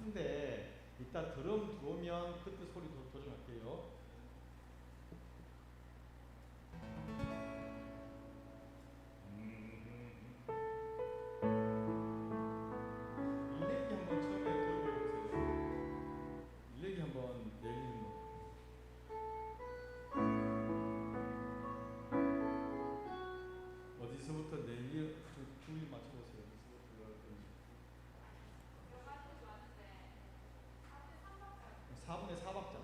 한데 이따 드럼 들어오면 그때 소리 조정할게요. 일렉기 한번 처음에 들어보세요. 일렉기 한번 내리는 거. 어디서부터 내리 주의 맞춰보세요. 어디서부터 들어갈지. 4분의 4박자.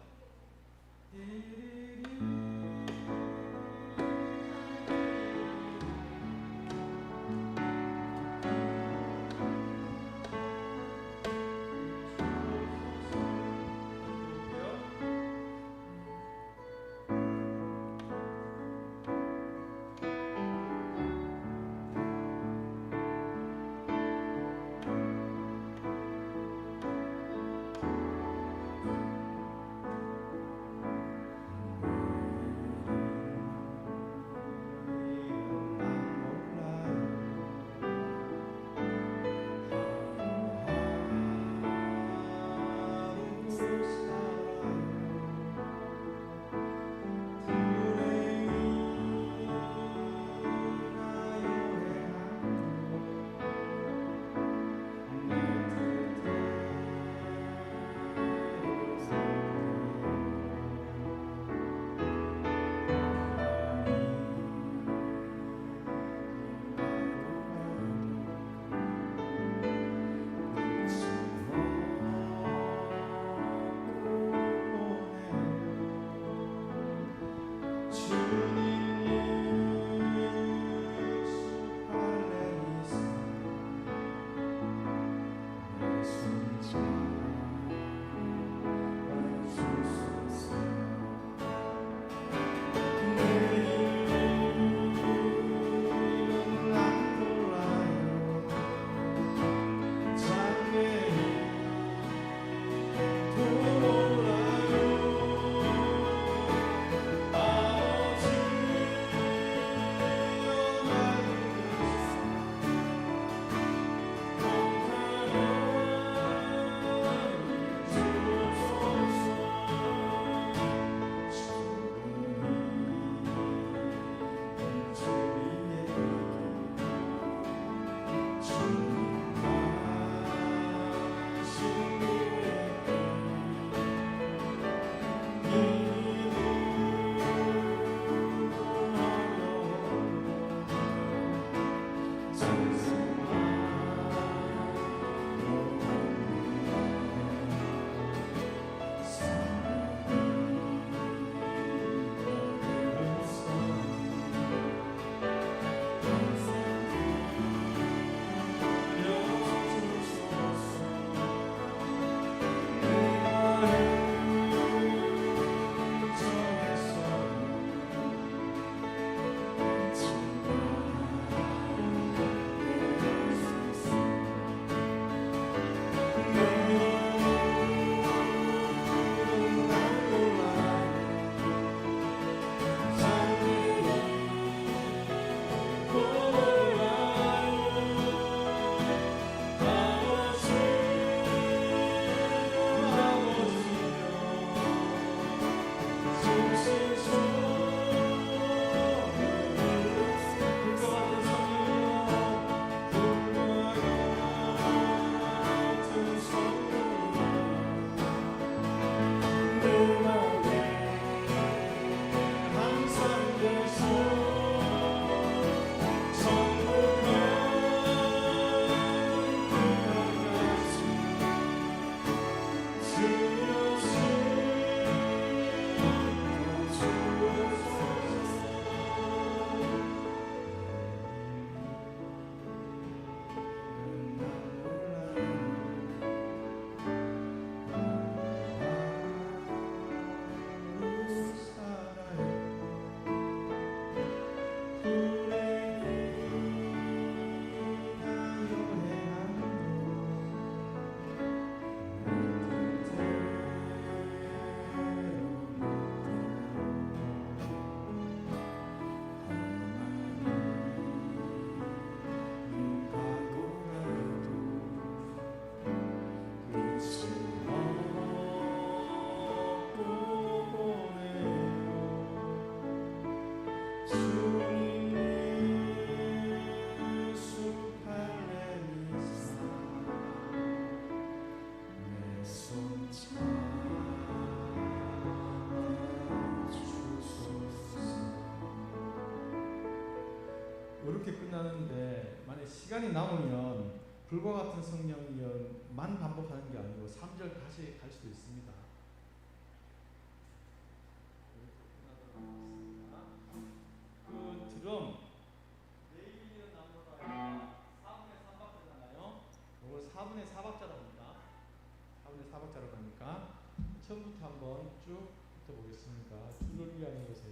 하는데 만약 시간이 남으면 불과 같은 성령이만 반복하는 게 아니고 3절 다시 갈 수도 있습니다. 그 드럼 레이비는 나무가 4분의 3박자잖아요. 이걸 4분의 4박자로 합니다. 4분의 4박자로 가니까 처음부터 한번 쭉 붙어보겠습니다. 줄을 위한 곳에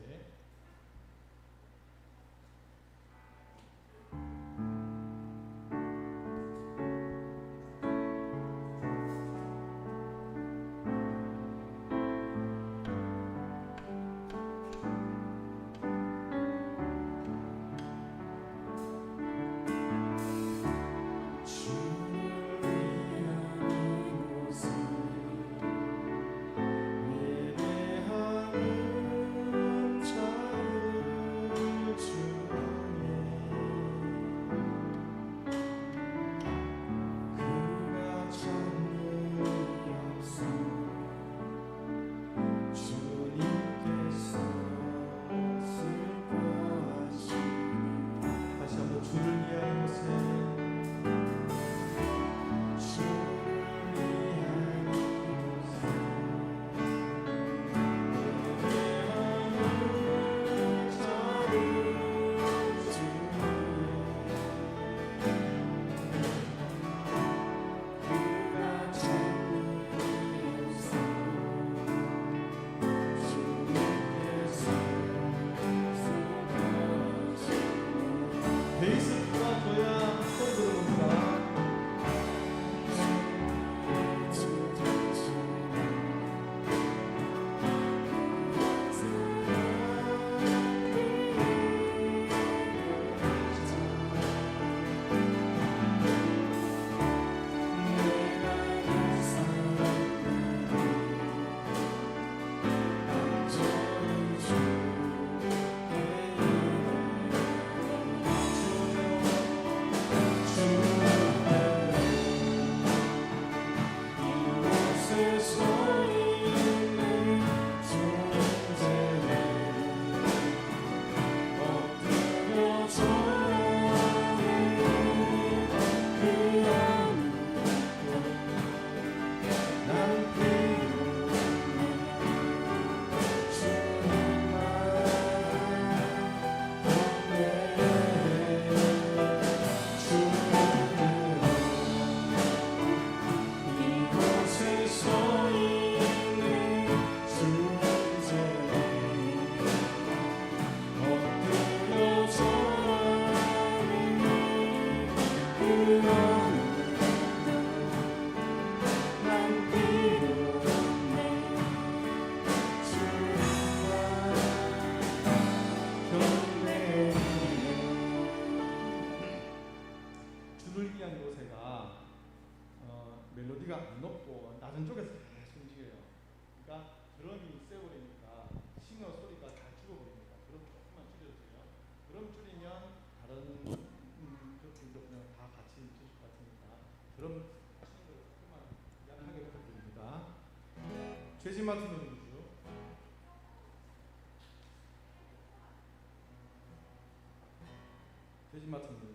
멜로디가 안 높고 낮은 쪽에서 계속 움직여요. 그러니까 드럼이 세버리니까 싱어 소리가 다 죽어버립니다. 드럼 조금만 줄여주세요. 드럼 줄이면 다른 것들도 그냥 다 같이 쳐줄 것 같으니까 드럼 하시는 걸 조금만 약하게 부탁드립니다. 죄진 마트 누르죠. 죄진 마트 누르죠.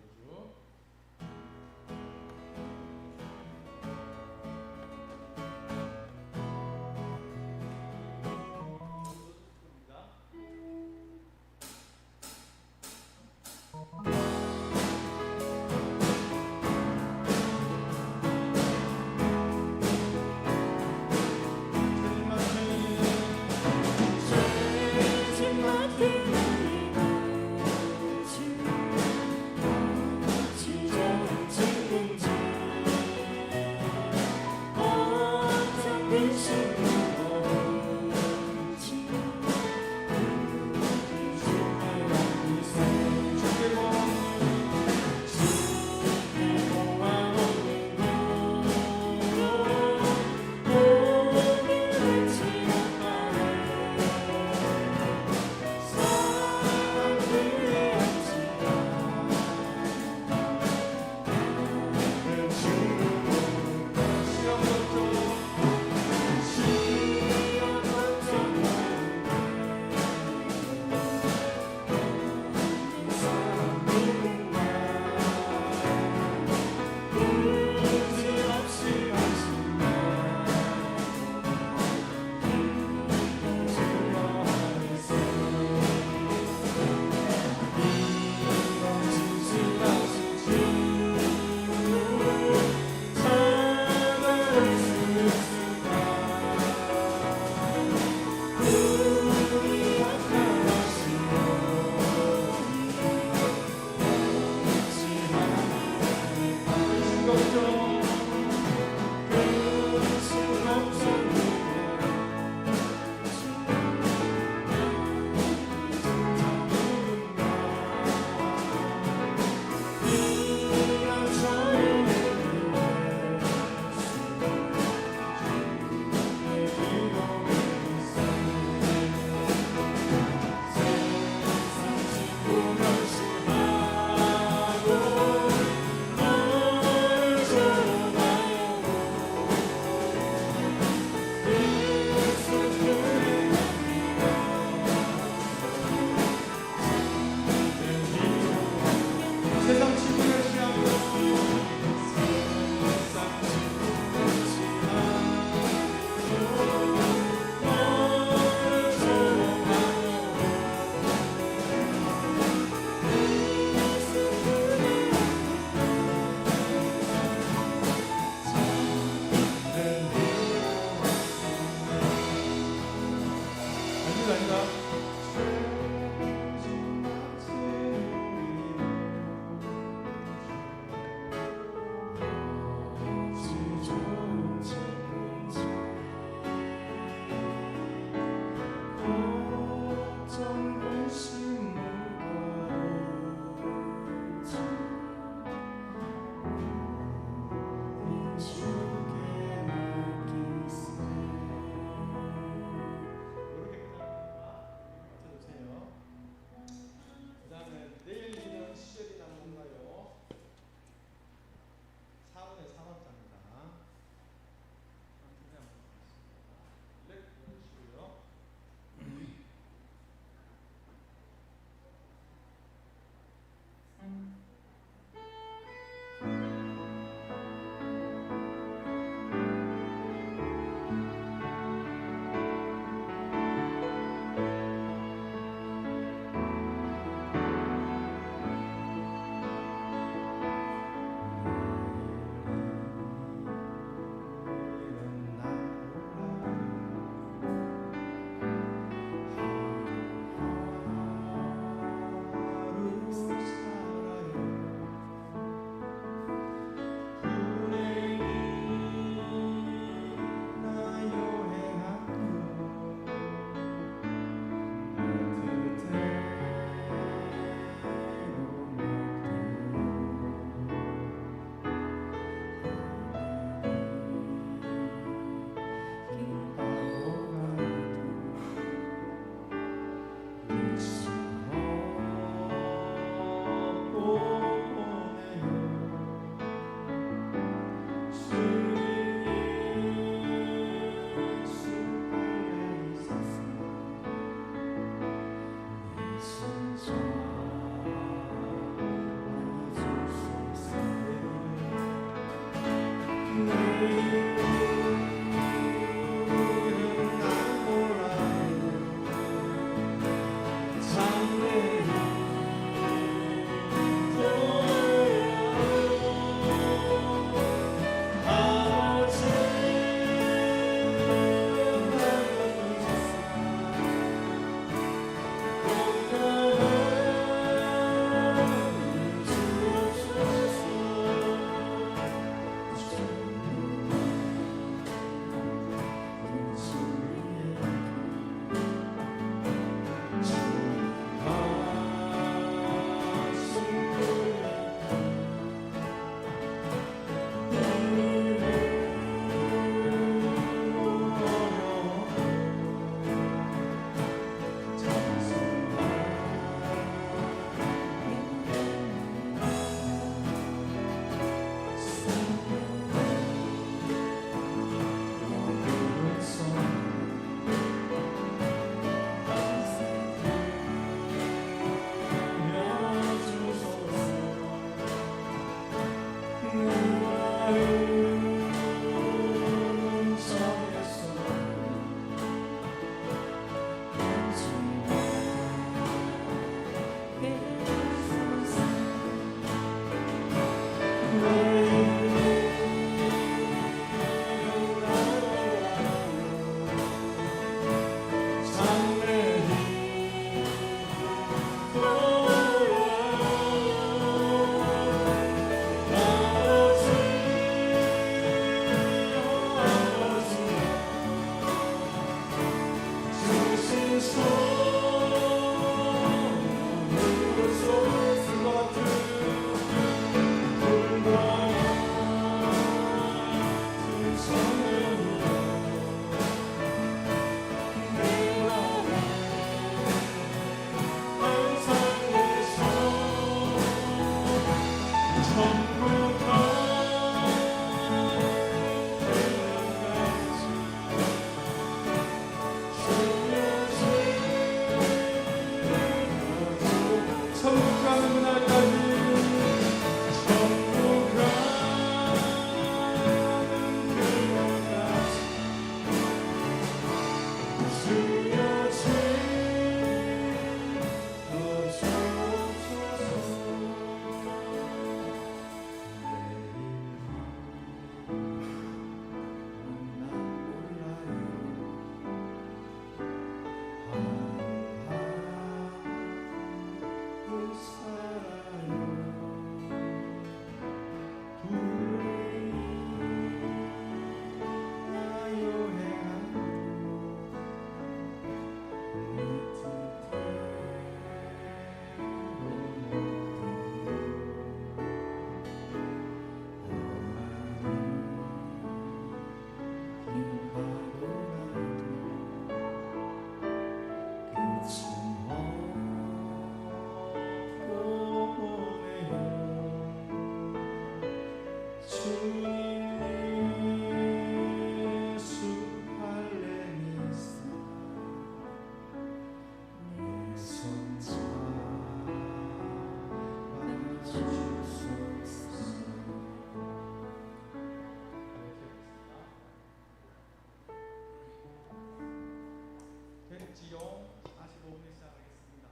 됐지요? 45분에 시작하겠습니다.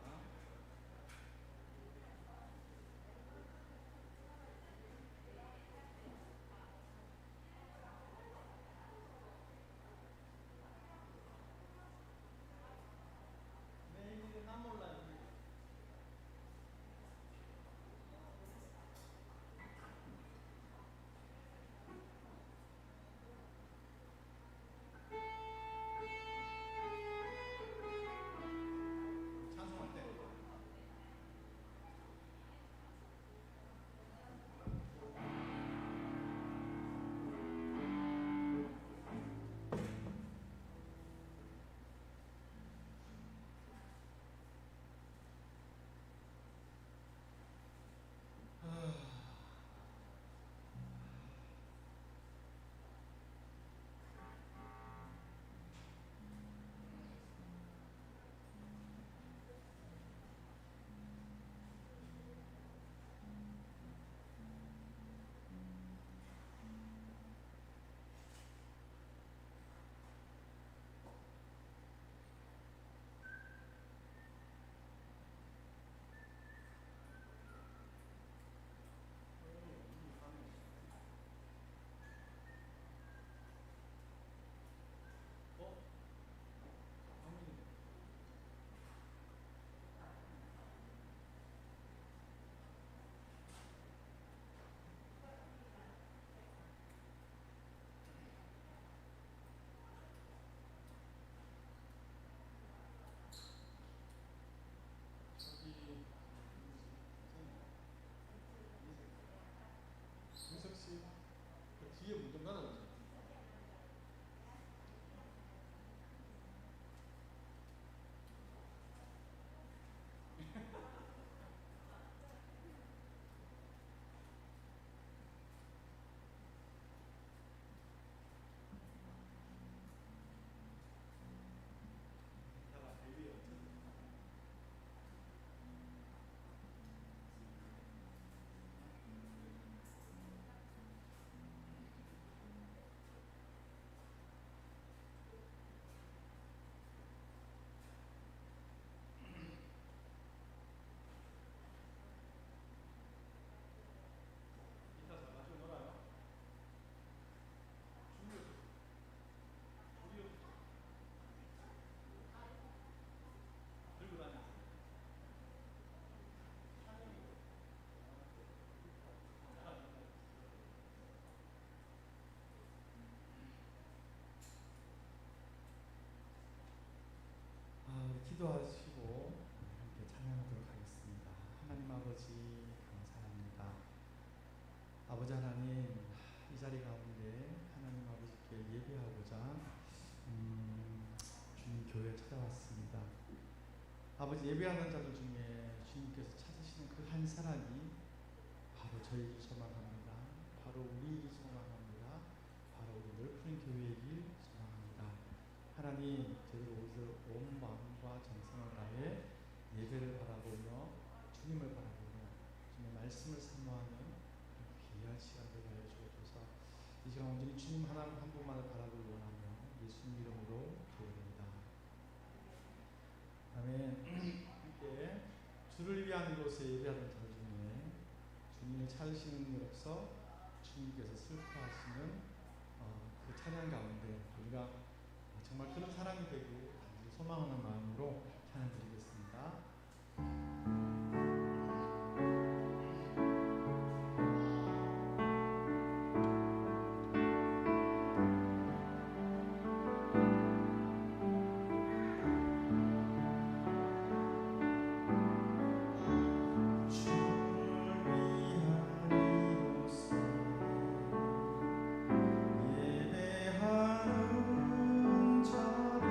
내일은 난 몰라요. 찬송할 때. 윤석 씨, 그 뒤에 문 좀 닫아보세요. 이따 다 가지고 놀아요. 들고 다녀. 기도하시고 함께 찬양하도록 하겠습니다. 하나님 아버지 감사합니다. 아버지 하나님, 이 자리 가운데 하나님 아버지께 예배하고자 주님 교회에 찾아왔습니다. 아버지, 예배하는 자들 중에 주님께서 찾으시는 그 한 사람이 바로 저희이기 소망합니다. 바로 우리이기 소망합니다. 바로 우리 넓은 교회이길 소망합니다. 하나님, 저희가 오늘 온 마음과 정성을 다해 예배를 바라보며 주님을 바라보며 주님의 말씀을 사모하는 귀한 시간 되게 하여 주옵소서. 이 시간 온전히 주님 하나님 한 분만을 바라보기 원하며 예수님 이름으로 기도드립니다. 아멘. 함께 주를 위한 곳에 예배하는 자들 중에 주님의 찾으시는 일 없어 주님께서 슬퍼하시는 그 찬양 가운데 우리가 정말 그런 사람이 되길 소망하는 마음으로 찬양 드리겠습니다. 예배하는 자들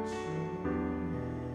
중에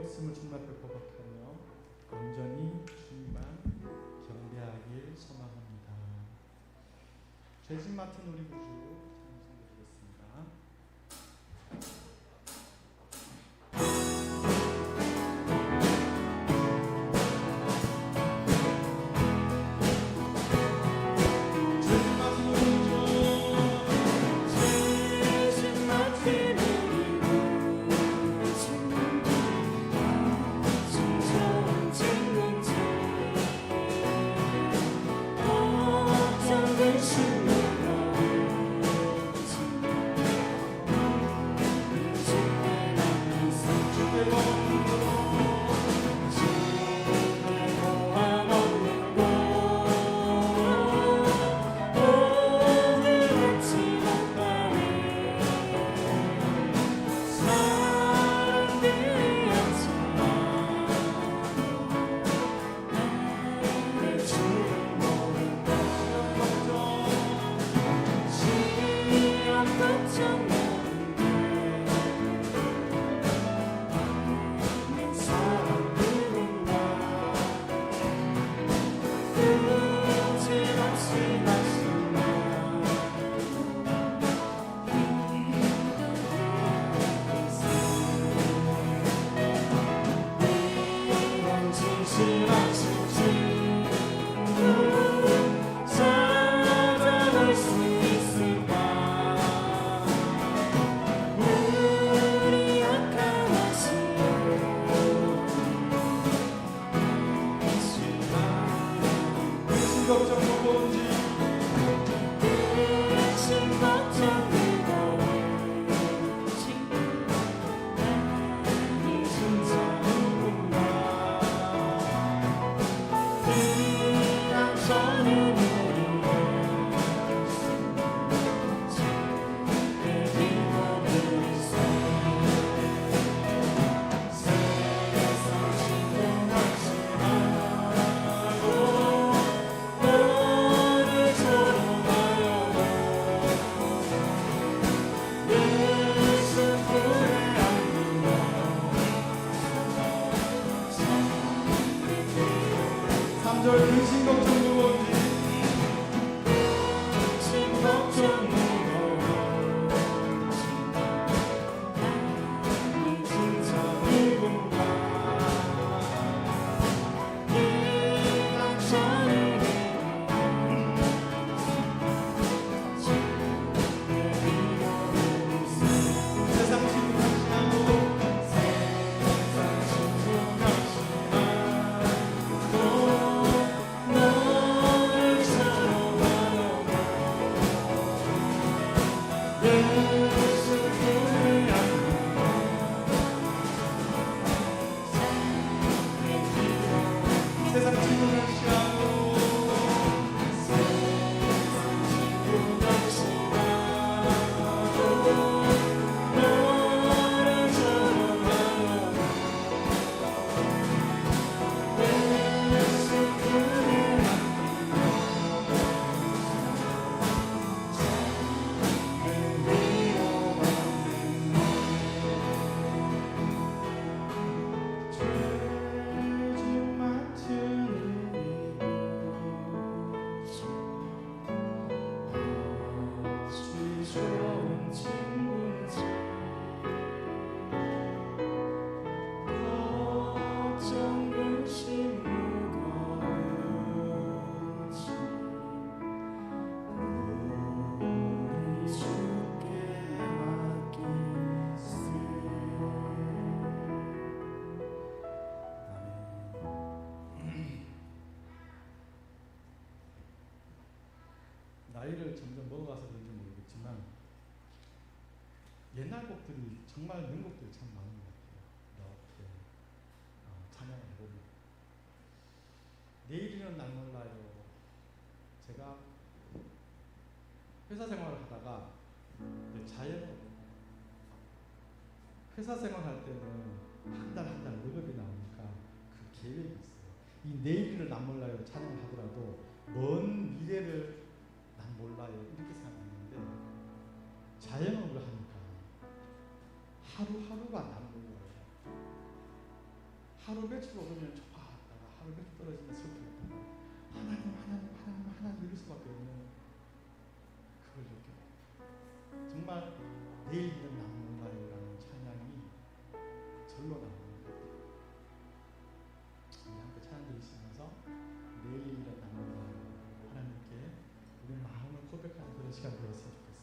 없음을 주님 앞에 고백하며 온전히 주님만 경배하길 소망합니다. 죄짐 맡은 우리 구주 찬송 드리겠습니다. 나이를 점점 먹어가서 그런지 모르겠지만 옛날 곡들이 정말 명곡들이 참 많은 것 같아요. 이렇게 찬양을 해보면 내일이는 날 몰라요. 제가 회사 생활을 하다가 회사 생활할 때는 한 달 한 달 월급이 나오니까 그 계획이 있어요. 이 내일을 난 몰라요 찬양을 하더라도 먼 미래를 난 몰라요 이렇게 생각했는데 자연업을 하니까 하루하루가 난 몰라요. 하루 며칠 오르면 좋았다가 하루 며칠 떨어지면 슬프다. 하나님 이럴 수밖에 없는 그걸 느껴요. 정말 내일 일은 남는가요라는 찬양이 절로 나오는 것 같아요. 우리 함께 찬양 드리시면서 내일 일은 남는가요 하나님께 우리 마음을 고백하는 그런 시간 되었으면 좋겠습니다.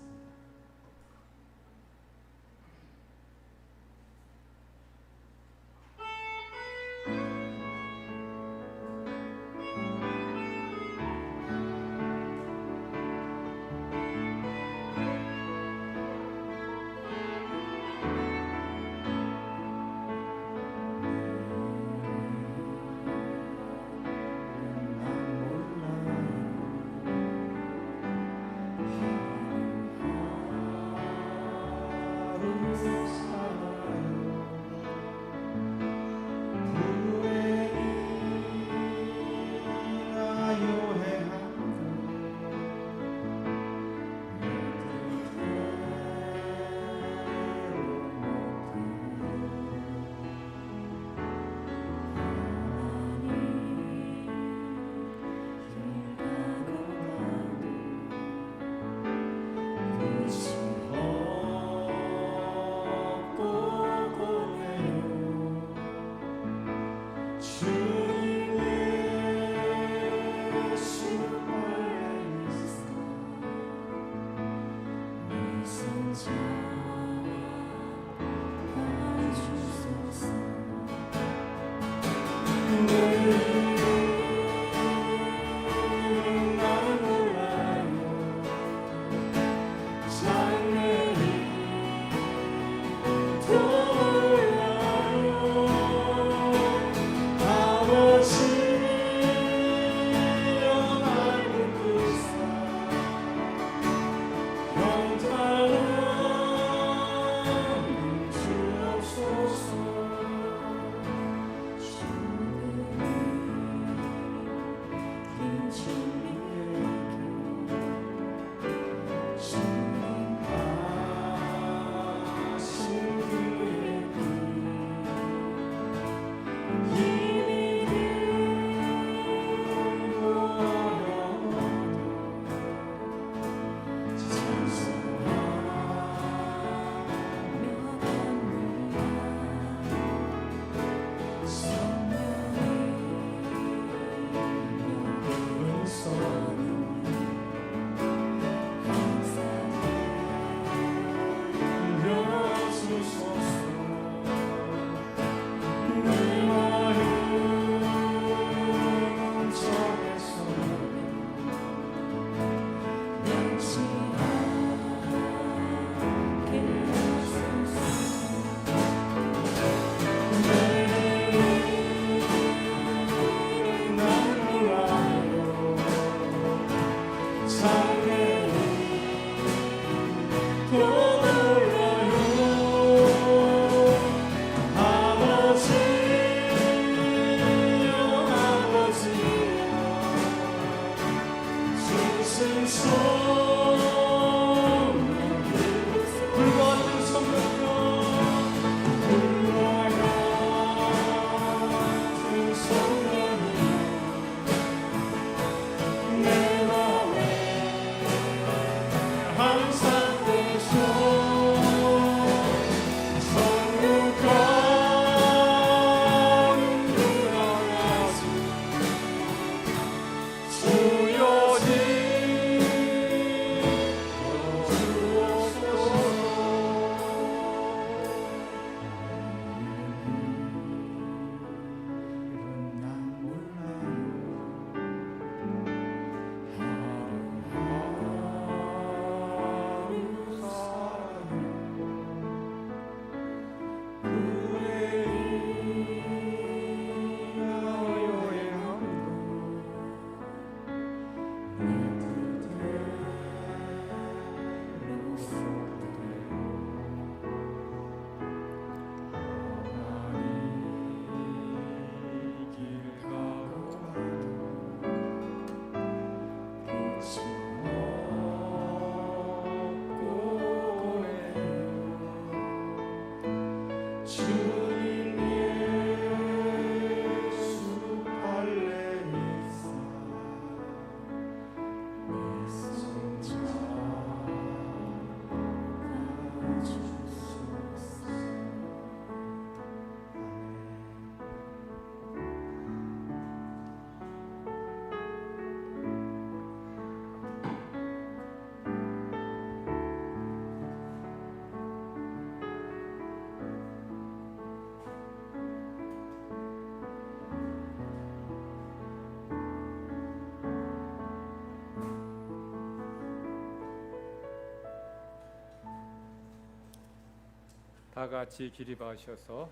다 같이 기립하셔서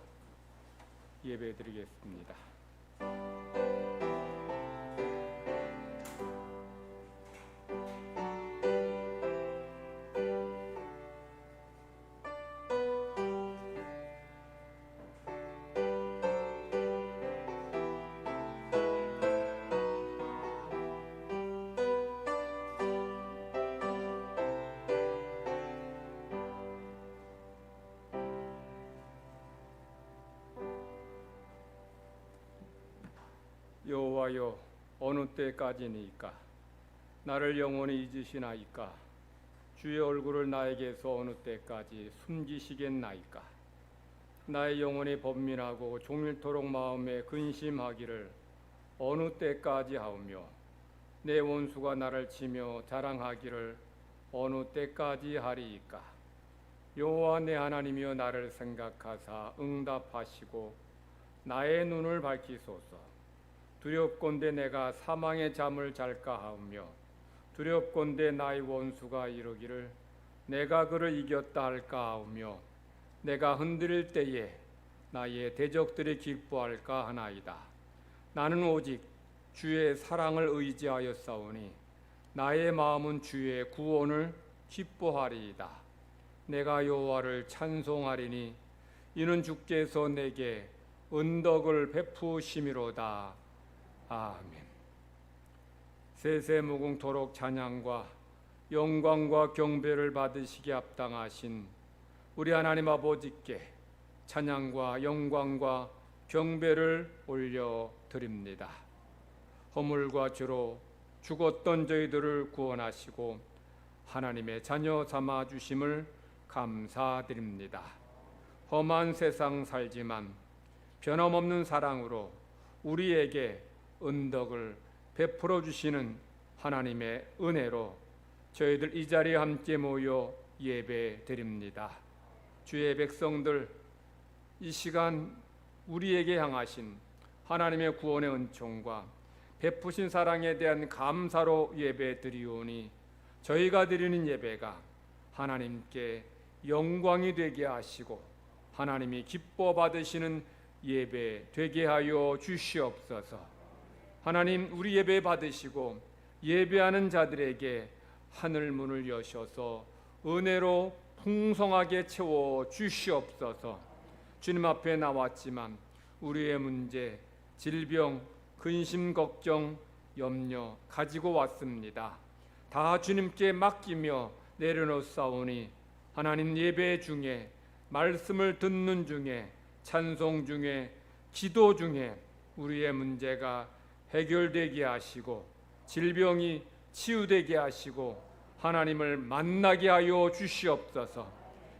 예배드리겠습니다. 여호와여, 어느 때까지니까 나를 영원히 잊으시나이까? 주의 얼굴을 나에게서 어느 때까지 숨기시겠나이까? 나의 영혼이 번민하고 종일토록 마음에 근심하기를 어느 때까지 하오며, 내 원수가 나를 치며 자랑하기를 어느 때까지 하리이까? 여호와 내 하나님이여, 나를 생각하사 응답하시고 나의 눈을 밝히소서. 두렵건대 내가 사망의 잠을 잘까 하오며, 두렵건대 나의 원수가 이르기를 내가 그를 이겼다 할까 하오며, 내가 흔들릴 때에 나의 대적들이 기뻐할까 하나이다. 나는 오직 주의 사랑을 의지하였사오니 나의 마음은 주의 구원을 기뻐하리이다. 내가 여호와를 찬송하리니 이는 주께서 내게 은덕을 베푸심이로다. 아멘. 세세무궁토록 찬양과 영광과 경배를 받으시기에 합당하신 우리 하나님 아버지께 찬양과 영광과 경배를 올려드립니다. 허물과 죄로 죽었던 저희들을 구원하시고 하나님의 자녀 삼아 주심을 감사드립니다. 험한 세상 살지만 변함없는 사랑으로 우리에게 은덕을 베풀어 주시는 하나님의 은혜로 저희들 이 자리에 함께 모여 예배 드립니다. 주의 백성들, 이 시간 우리에게 향하신 하나님의 구원의 은총과 베푸신 사랑에 대한 감사로 예배 드리오니, 저희가 드리는 예배가 하나님께 영광이 되게 하시고 하나님이 기뻐 받으시는 예배 되게 하여 주시옵소서. 하나님, 우리 예배 받으시고 예배하는 자들에게 하늘 문을 여셔서 은혜로 풍성하게 채워 주시옵소서. 주님 앞에 나왔지만 우리의 문제, 질병, 근심, 걱정, 염려 가지고 왔습니다. 다 주님께 맡기며 내려놓사오니 하나님, 예배 중에, 말씀을 듣는 중에, 찬송 중에, 기도 중에 우리의 문제가 해결되게 하시고 질병이 치유되게 하시고 하나님을 만나게 하여 주시옵소서.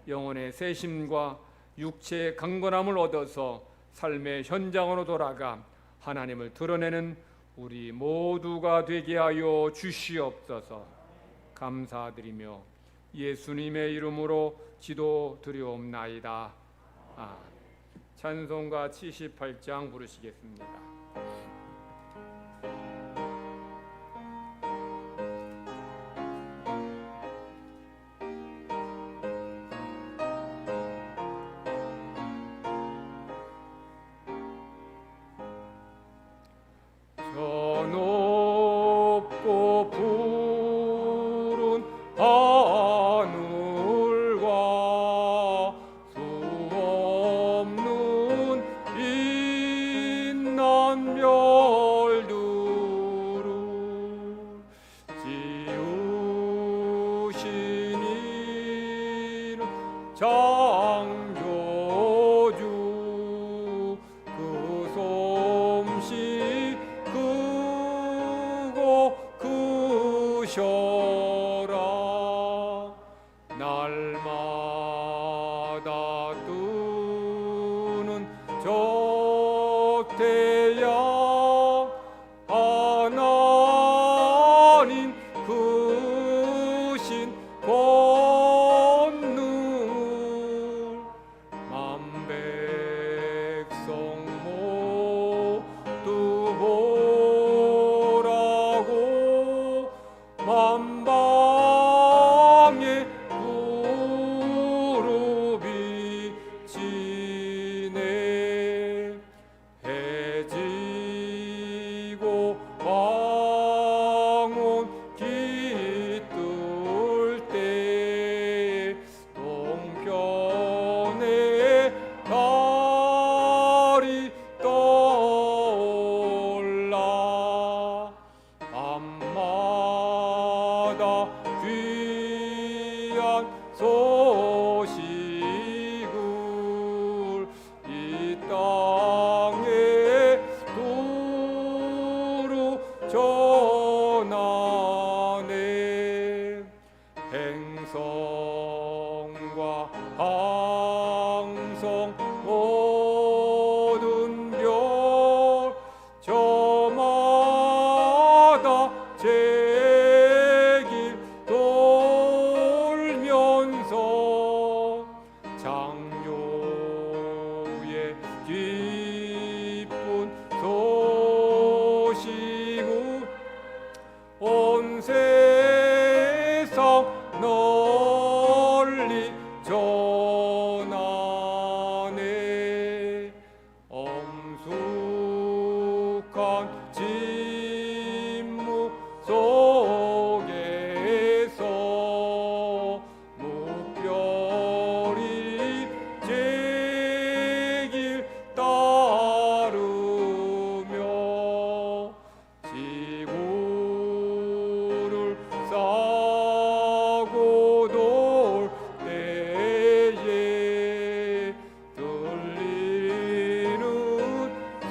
영혼의 새심과 육체의 강건함을 얻어서 삶의 현장으로 돌아가 하나님을 드러내는 우리 모두가 되게 하여 주시옵소서. 감사드리며 예수님의 이름으로 기도드리옵나이다. 찬송가 78장 부르시겠습니다. 높고 푸른 하늘과 수 없는 빛난 별들을 지으신 이는 창조주, 그 솜씨 크고 크셔라. 날마다 뜨는 저 태양, 하나님 크신 권능, 만백성 모두 보라고 만방의 무릎이 명성 모든 별 저마다 제길 돌면서 장로의 기쁜 소식을 온 세상 널리 전하네. 엄숙한 진무 속에서 무별이 제길 따르며 지구를 싸고 돌 때에 들리는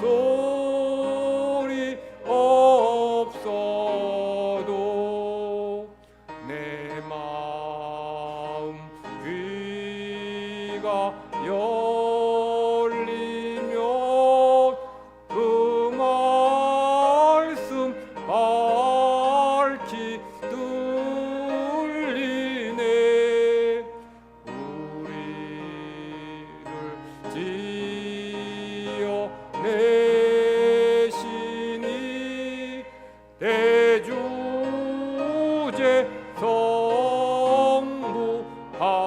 소리 없어도 내 마음 귀가 열리면 그 말씀 밝히 들리네. 우리를 지어내시니 대주제 성부 하나님.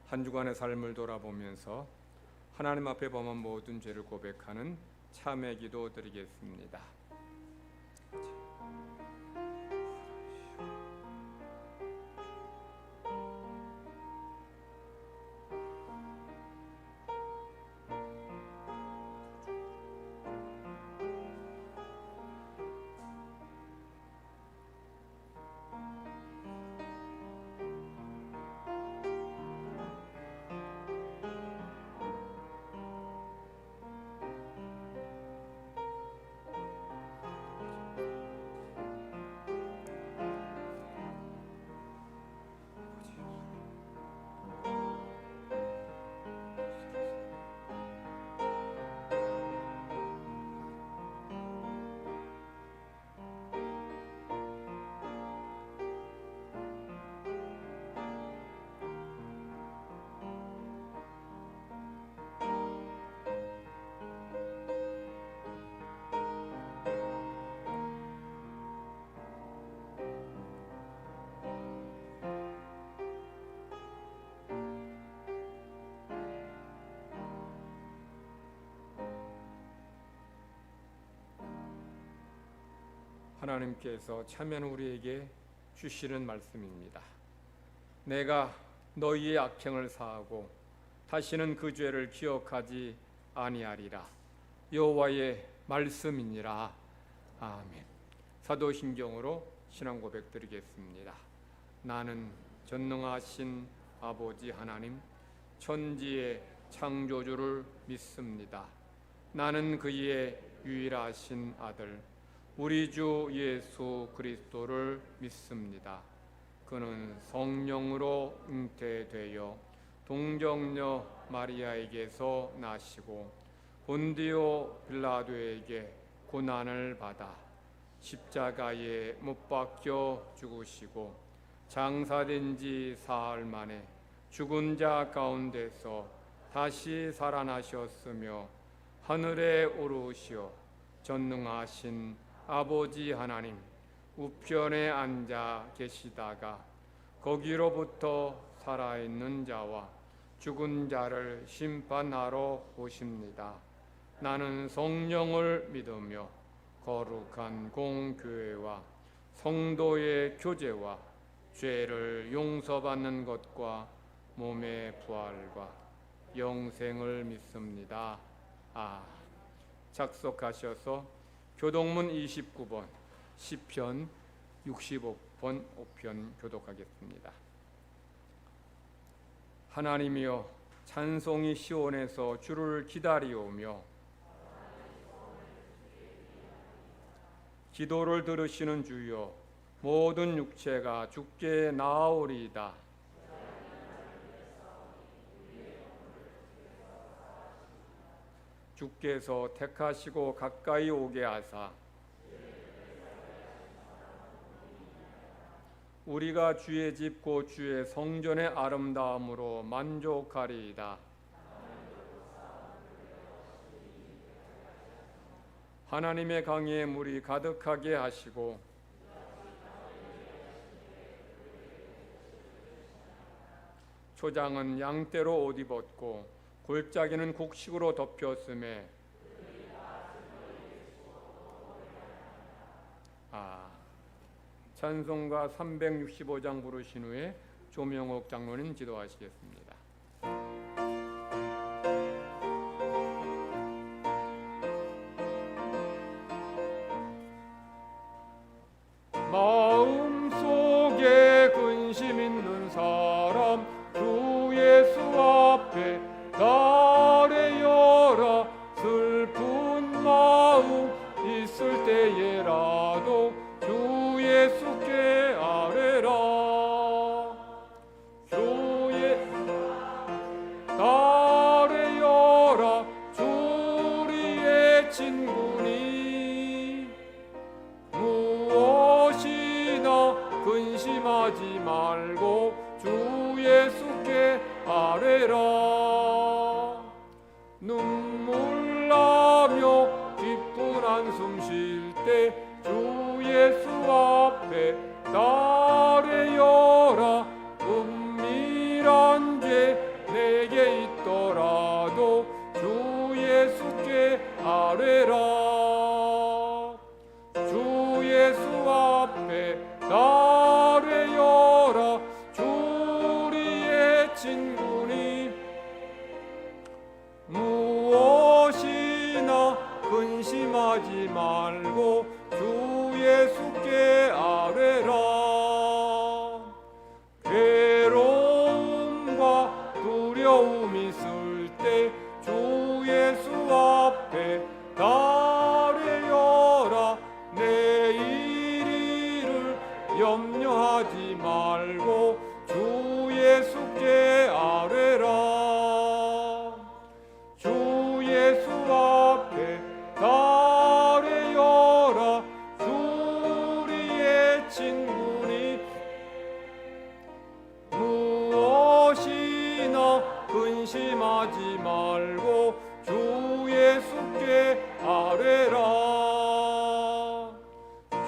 한 주간의 삶을 돌아보면서 하나님 앞에 범한 모든 죄를 고백하는 참회 기도 드리겠습니다. 하나님께서 참여는 우리에게 주시는 말씀입니다. 내가 너희의 악행을 사하고 다시는 그 죄를 기억하지 아니하리라. 여호와의 말씀이니라. 아멘. 사도신경으로 신앙 고백 드리겠습니다. 나는 전능하신 아버지 하나님 천지의 창조주를 믿습니다. 나는 그의 유일하신 아들 우리 주 예수 그리스도를 믿습니다. 그는 성령으로 잉태되어 동정녀 마리아에게서 나시고 본디오 빌라도에게 고난을 받아 십자가에 못 박혀 죽으시고 장사된 지 사흘 만에 죽은 자 가운데서 다시 살아나셨으며 하늘에 오르시어 전능하신 아버지 하나님 우편에 앉아 계시다가 거기로부터 살아있는 자와 죽은 자를 심판하러 오십니다. 나는 성령을 믿으며 거룩한 공교회와 성도의 교제와 죄를 용서받는 것과 몸의 부활과 영생을 믿습니다. 작속하셔서 교동문 29번 시편 65번 5편 교독하겠습니다. 하나님이여 찬송이 시온에서 주를 기다리오며 기도를 들으시는 주여, 모든 육체가 주께 나아오리이다. 주께서 택하시고 가까이 오게 하사 우리가 주의 집 곧 주의 성전의 아름다움으로 만족하리이다. 하나님의 강에 물이 가득하게 하시고 초장은 양떼로 옷 입었고 골짜기는 곡식으로 덮였음에 찬송가 365장 부르신 후에 조명옥 장로님 기도하시겠습니다. 마음속에 근심 있는 사람 주 예수 앞에 달래여라. 슬픈 마음 있을 때에라도 주 예수께 아뢰라. 주의 달래여라. 주리의 친구니 무엇이나 근심하지 말고 주 예수께 아뢰라. 눈물 나며 기쁜 한숨 쉴 때 주 예수 앞에 달래여라. 은밀한 죄 내게 있더라도 주 예수께 아뢰라. 주 예수 앞에 달래여라. 주리의 친구니 무엇이나 근심하지 말고 주 예수께 아뢰라. 괴로움과 두려움 있을 때 주 예수 앞에 달래여라. 내일 일을 염려하지 말고 주 예수께 아뢰라. 주 예수 앞에 달래여라. 주리의 친구니 무엇이나 근심하지 말고 주 예수께 아뢰라.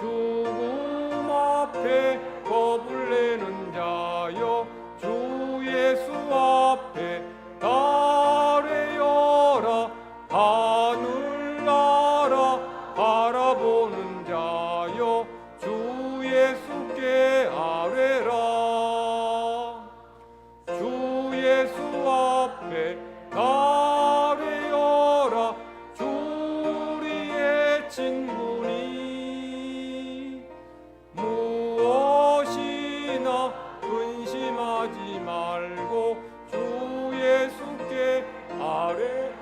죽음 앞에 겁을 내는 자여 주 예수 앞에 달래여라. 하늘나라 바라보는 자여 주 예수께 아뢰라. 주 예수 앞에 달래여라. 주리의 친구니 무엇이나 근심하지 말고 주 예수께 아뢰라.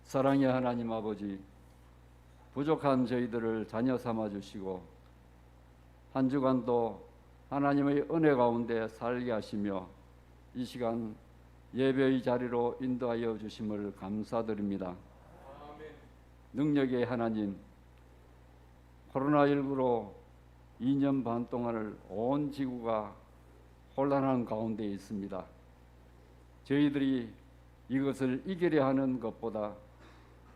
사랑의 하나님 아버지, 부족한 저희들을 자녀 삼아 주시고 한 주간도 하나님의 은혜 가운데 살게 하시며 이 시간 예배의 자리로 인도하여 주심을 감사드립니다. 능력의 하나님, 코로나19로 2년 반 동안을 온 지구가 혼란한 가운데 있습니다. 저희들이 이것을 이기려 하는 것보다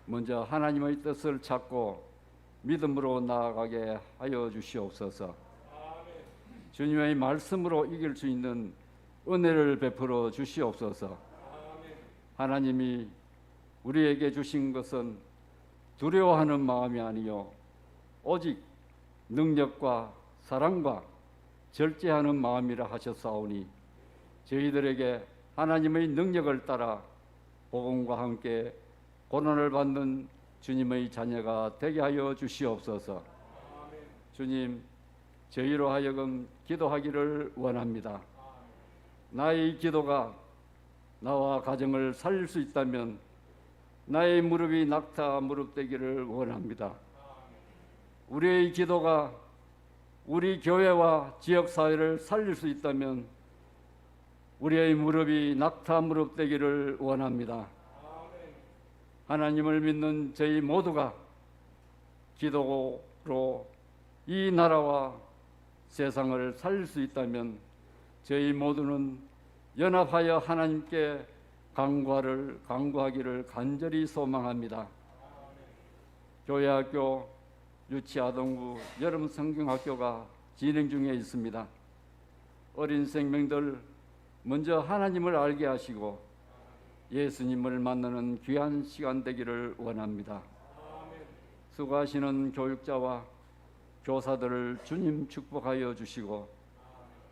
먼저 하나님의 뜻을 찾고 믿음으로 나아가게 하여 주시옵소서. 주님의 말씀으로 이길 수 있는 은혜를 베풀어 주시옵소서. 하나님이 우리에게 주신 것은 두려워하는 마음이 아니요 오직 능력과 사랑과 절제하는 마음이라 하셨사오니 저희들에게 하나님의 능력을 따라 복음과 함께 고난을 받는 주님의 자녀가 되게 하여 주시옵소서. 주님, 저희로 하여금 기도하기를 원합니다. 나의 기도가 나와 가정을 살릴 수 있다면 나의 무릎이 낙타 무릎되기를 원합니다. 우리의 기도가 우리 교회와 지역사회를 살릴 수 있다면 우리의 무릎이 낙타 무릎되기를 원합니다. 하나님을 믿는 저희 모두가 기도로 이 나라와 세상을 살릴 수 있다면 저희 모두는 연합하여 하나님께 간구하기를 간절히 소망합니다. 교회학교, 유치아동부, 여름 성경학교가 진행 중에 있습니다. 어린 생명들 먼저 하나님을 알게 하시고 예수님을 만나는 귀한 시간 되기를 원합니다. 수고하시는 교육자와 교사들을 주님 축복하여 주시고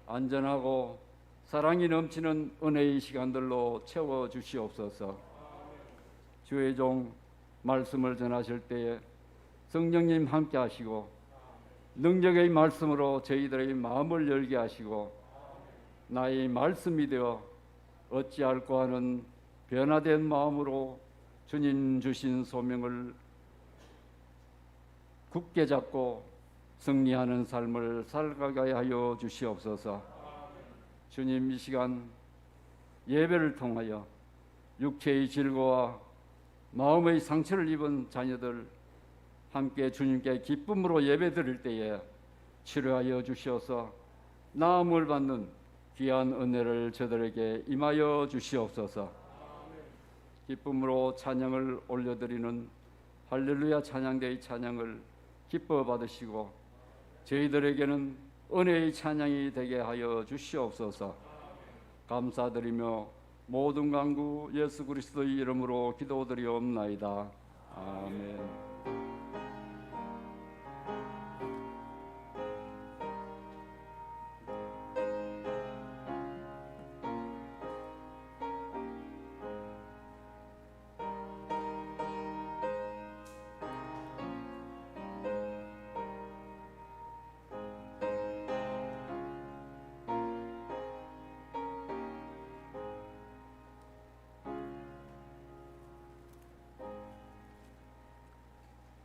안전하고 사랑이 넘치는 은혜의 시간들로 채워 주시옵소서. 주의 종 말씀을 전하실 때에 성령님 함께 하시고 능력의 말씀으로 저희들의 마음을 열게 하시고 나의 말씀이 되어 어찌할꼬 하는 변화된 마음으로 주님 주신 소명을 굳게 잡고 승리하는 삶을 살아가게 하여 주시옵소서. 주님, 이 시간 예배를 통하여 육체의 질고와 마음의 상처를 입은 자녀들 함께 주님께 기쁨으로 예배드릴 때에 치료하여 주시어서 나음을 받는 귀한 은혜를 저들에게 임하여 주시옵소서. 기쁨으로 찬양을 올려드리는 할렐루야 찬양대의 찬양을 기뻐 받으시고 저희들에게는 은혜의 찬양이 되게 하여 주시옵소서. 감사드리며 모든 간구 예수 그리스도의 이름으로 기도드리옵나이다. 아멘.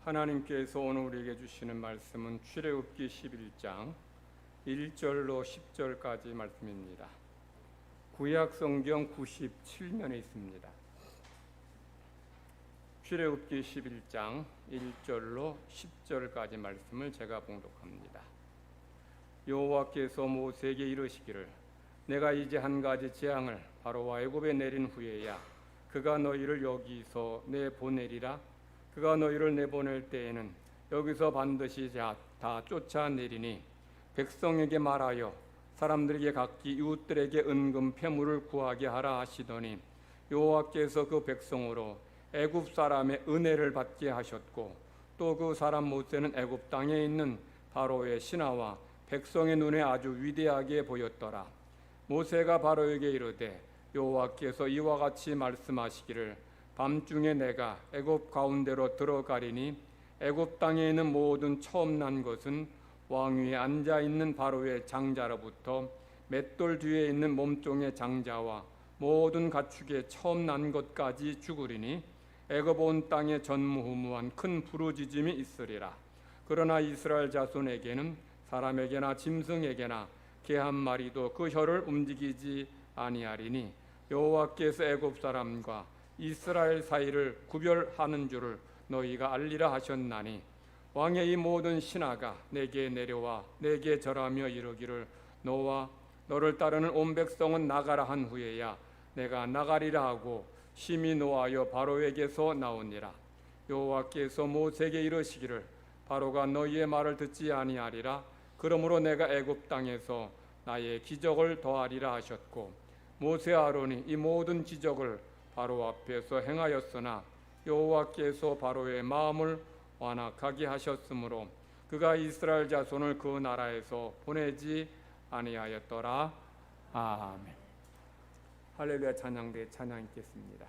하나님께서 오늘 우리에게 주시는 말씀은 출애굽기 11장 1절로 10절까지 말씀입니다. 구약 성경 97면에 있습니다. 출애굽기 11장 1절로 10절까지 말씀을 제가 봉독합니다. 여호와께서 모세에게 이르시기를 내가 이제 한 가지 재앙을 바로와 애굽에 내린 후에야 그가 너희를 여기서 내보내리라. 그가 너희를 내보낼 때에는 여기서 반드시 다 쫓아내리니 백성에게 말하여 사람들에게 각기 이웃들에게 은금 패물을 구하게 하라 하시더니 여호와께서 그 백성으로 애굽 사람의 은혜를 받게 하셨고 또 그 사람 모세는 애굽 땅에 있는 바로의 신하와 백성의 눈에 아주 위대하게 보였더라. 모세가 바로에게 이르되 여호와께서 이와 같이 말씀하시기를 밤중에 내가 애굽 가운데로 들어가리니 애굽 땅에 있는 모든 처음 난 것은 왕 위에 앉아 있는 바로의 장자로부터 맷돌 뒤에 있는 몸종의 장자와 모든 가축의 처음 난 것까지 죽으리니 애굽 온 땅에 전무후무한 큰 부르짖음이 있으리라. 그러나 이스라엘 자손에게는 사람에게나 짐승에게나 개 한 마리도 그 혀를 움직이지 아니하리니 여호와께서 애굽 사람과 이스라엘 사이를 구별하는 줄을 너희가 알리라 하셨나니 왕의 이 모든 신하가 내게 내려와 내게 절하며 이르기를 너와 너를 따르는 온 백성은 나가라 한 후에야 내가 나가리라 하고 심히 노하여 바로에게서 나오니라. 여호와께서 모세에게 이르시기를 바로가 너희의 말을 듣지 아니하리라. 그러므로 내가 애굽 땅에서 나의 기적을 더하리라 하셨고 모세 아론이 이 모든 기적을 바로 앞에서 행하였으나 여호와께서 바로의 마음을 완악하게 하셨으므로 그가 이스라엘 자손을 그 나라에서 보내지 아니하였더라. 아멘. 할렐루야 찬양대 찬양 있겠습니다.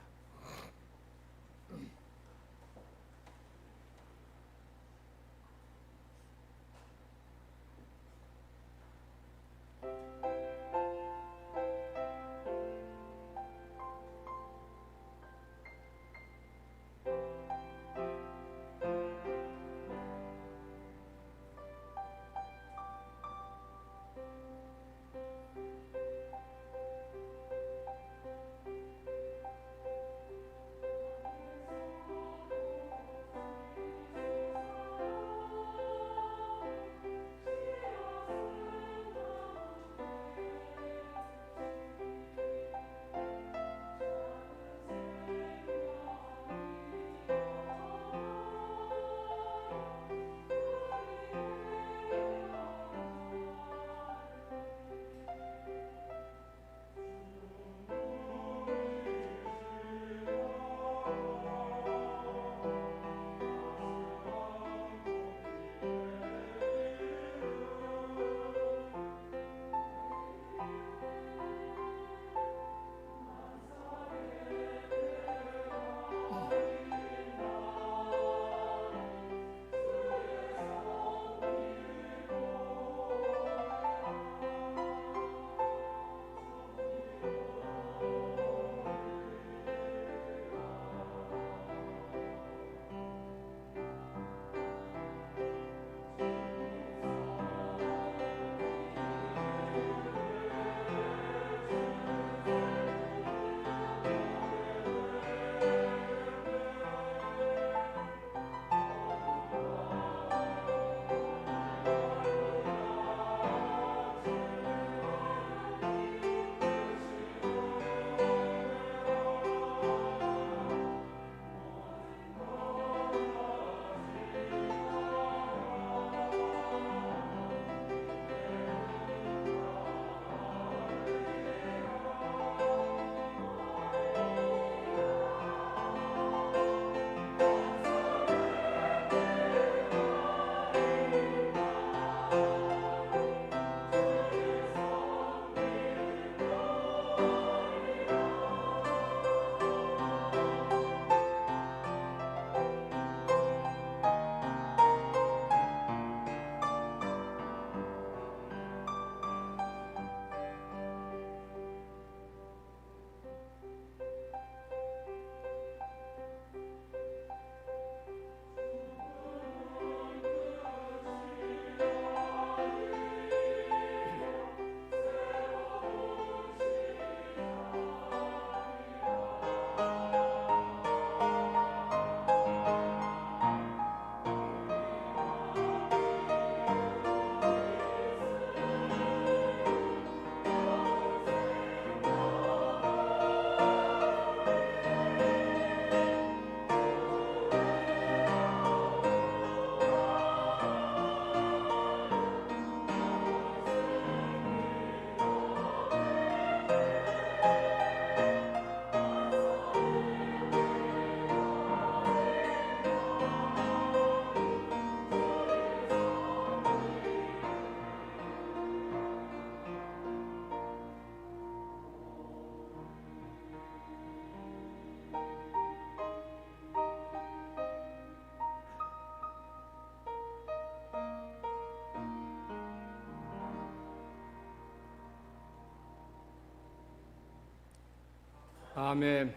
아멘.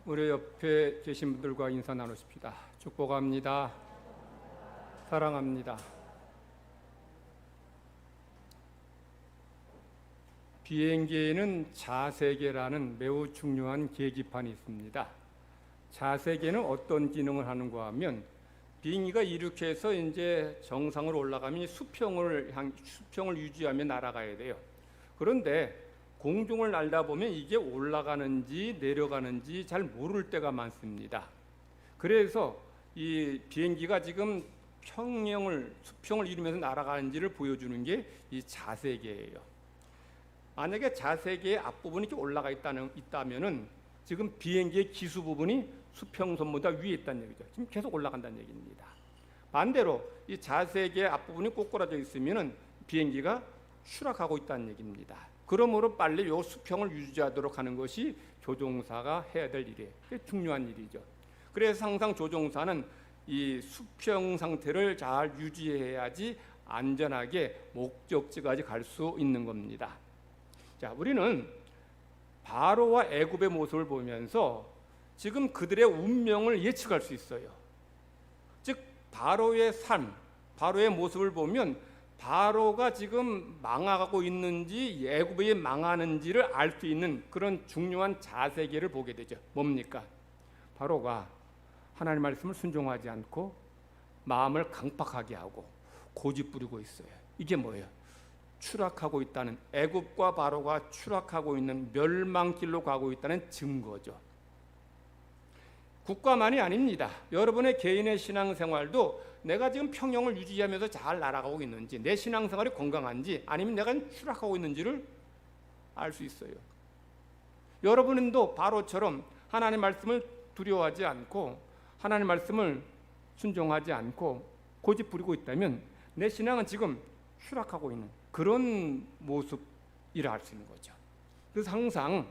우리 옆에 계신 분들과 인사 나누십시다. 축복합니다. 사랑합니다. 비행기에는 자세계라는 매우 중요한 계기판이 있습니다. 자세계는 어떤 기능을 하는가 하면 비행기가 이렇게 해서 이제 정상으로 올라가면 수평을 유지하며 날아가야 돼요. 그런데 공중을 날다 보면 이게 올라가는지 내려가는지 잘 모를 때가 많습니다. 그래서 이 비행기가 지금 수평을 이루면서 날아가는지를 보여주는 게 이 자세계예요. 만약에 자세계의 앞부분이 좀 올라가 있다면은 지금 비행기의 기수 부분이 수평선보다 위에 있다는 얘기죠. 지금 계속 올라간다는 얘기입니다. 반대로 이 자세계의 앞부분이 꼬꾸라져 있으면은 비행기가 추락하고 있다는 얘기입니다. 그러므로 빨리 요 수평을 유지하도록 하는 것이 조종사가 해야 될 일이에요. 그게 중요한 일이죠. 그래서 항상 조종사는 이 수평 상태를 잘 유지해야지 안전하게 목적지까지 갈 수 있는 겁니다. 자, 우리는 바로와 애굽의 모습을 보면서 지금 그들의 운명을 예측할 수 있어요. 즉 바로의 삶, 바로의 모습을 보면 바로가 지금 망하고 있는지 애굽이 망하는지를 알 수 있는 그런 중요한 자세계를 보게 되죠. 뭡니까? 바로가 하나님 말씀을 순종하지 않고 마음을 강팍하게 하고 고집 부리고 있어요. 이게 뭐예요? 추락하고 있다는, 애굽과 바로가 추락하고 있는 멸망길로 가고 있다는 증거죠. 국가만이 아닙니다. 여러분의 개인의 신앙생활도 내가 지금 평형을 유지하면서 잘 날아가고 있는지, 내 신앙생활이 건강한지, 아니면 내가 추락하고 있는지를 알 수 있어요. 여러분도 바로처럼 하나님 말씀을 두려워하지 않고 하나님 말씀을 순종하지 않고 고집 부리고 있다면 내 신앙은 지금 추락하고 있는 그런 모습이라 할 수 있는 거죠. 그래서 항상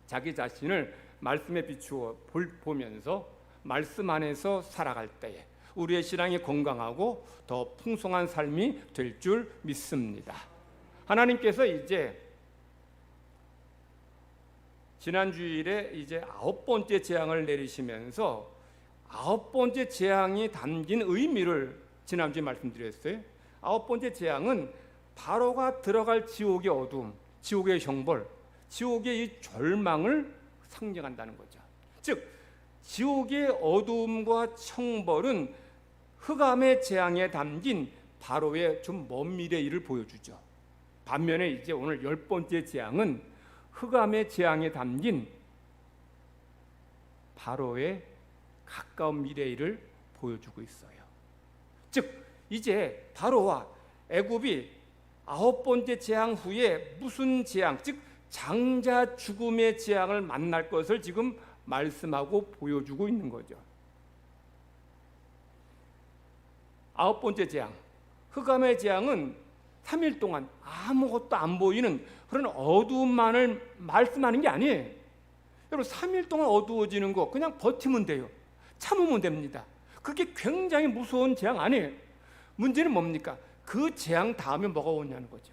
자기 자신을 말씀에 비추어 보면서 말씀 안에서 살아갈 때에 우리의 신앙이 건강하고 더 풍성한 삶이 될 줄 믿습니다. 하나님께서 이제 지난 주일에 이제 9번째 재앙을 내리시면서 9번째 재앙이 담긴 의미를 지난주에 말씀드렸어요. 9번째 재앙은 바로가 들어갈 지옥의 어둠, 지옥의 형벌, 지옥의 이 절망을 상징한다는 거죠. 즉 지옥의 어둠과 형벌은 흑암의 재앙에 담긴 바로의 좀 먼 미래 일을 보여주죠. 반면에 이제 오늘 10번째 재앙은 흑암의 재앙에 담긴 바로의 가까운 미래 일을 보여주고 있어요. 즉 이제 바로와 애굽이 9번째 재앙 후에 무슨 재앙, 즉 장자 죽음의 재앙을 만날 것을 지금 말씀하고 보여주고 있는 거죠. 9번째 재앙, 흑암의 재앙은 3일 동안 아무것도 안 보이는 그런 어두움만을 말씀하는 게 아니에요. 여러분 3일 동안 어두워지는 거 그냥 버티면 돼요. 참으면 됩니다. 그게 굉장히 무서운 재앙 아니에요. 문제는 뭡니까? 그 재앙 다음에 뭐가 오냐는 거죠.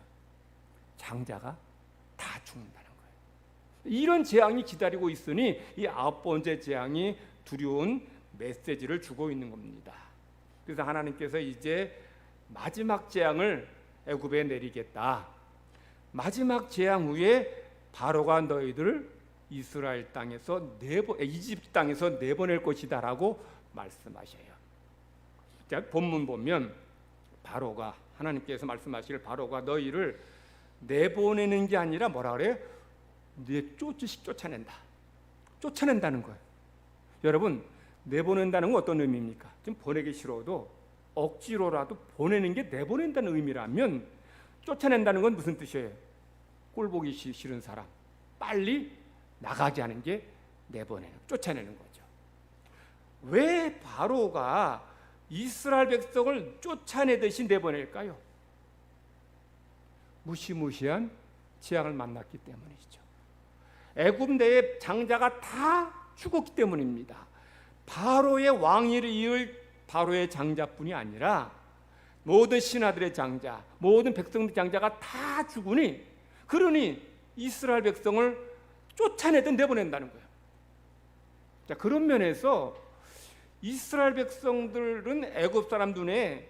장자가 다 죽는다는 거예요. 이런 재앙이 기다리고 있으니 이 9번째 재앙이 두려운 메시지를 주고 있는 겁니다. 그래서 하나님께서 이제 마지막 재앙을 애굽에 내리겠다. 마지막 재앙 후에 바로가 너희들을 이스라엘 땅에서 이집트 땅에서 내보낼 것이다라고 말씀하셔요. 자, 본문 보면 바로가 하나님께서 말씀하시길 바로가 너희를 내보내는 게 아니라 뭐라 그래요? 쫓아낸다. 쫓아낸다는 거예요. 여러분 내보낸다는 건 어떤 의미입니까? 지금 보내기 싫어도 억지로라도 보내는 게 내보낸다는 의미라면 쫓아낸다는 건 무슨 뜻이에요? 꼴 보기 싫은 사람 빨리 나가게 하는 게 내보내는, 쫓아내는 거죠. 왜 바로가 이스라엘 백성을 쫓아내듯이 내보낼까요? 무시무시한 재앙을 만났기 때문이죠. 애굽 내의 장자가 다 죽었기 때문입니다. 바로의 왕위를 이을 바로의 장자뿐이 아니라 모든 신하들의 장자, 모든 백성들 장자가 다 죽으니, 그러니 이스라엘 백성을 쫓아내든 내보낸다는 거예요. 자, 그런 면에서 이스라엘 백성들은 애굽 사람 눈에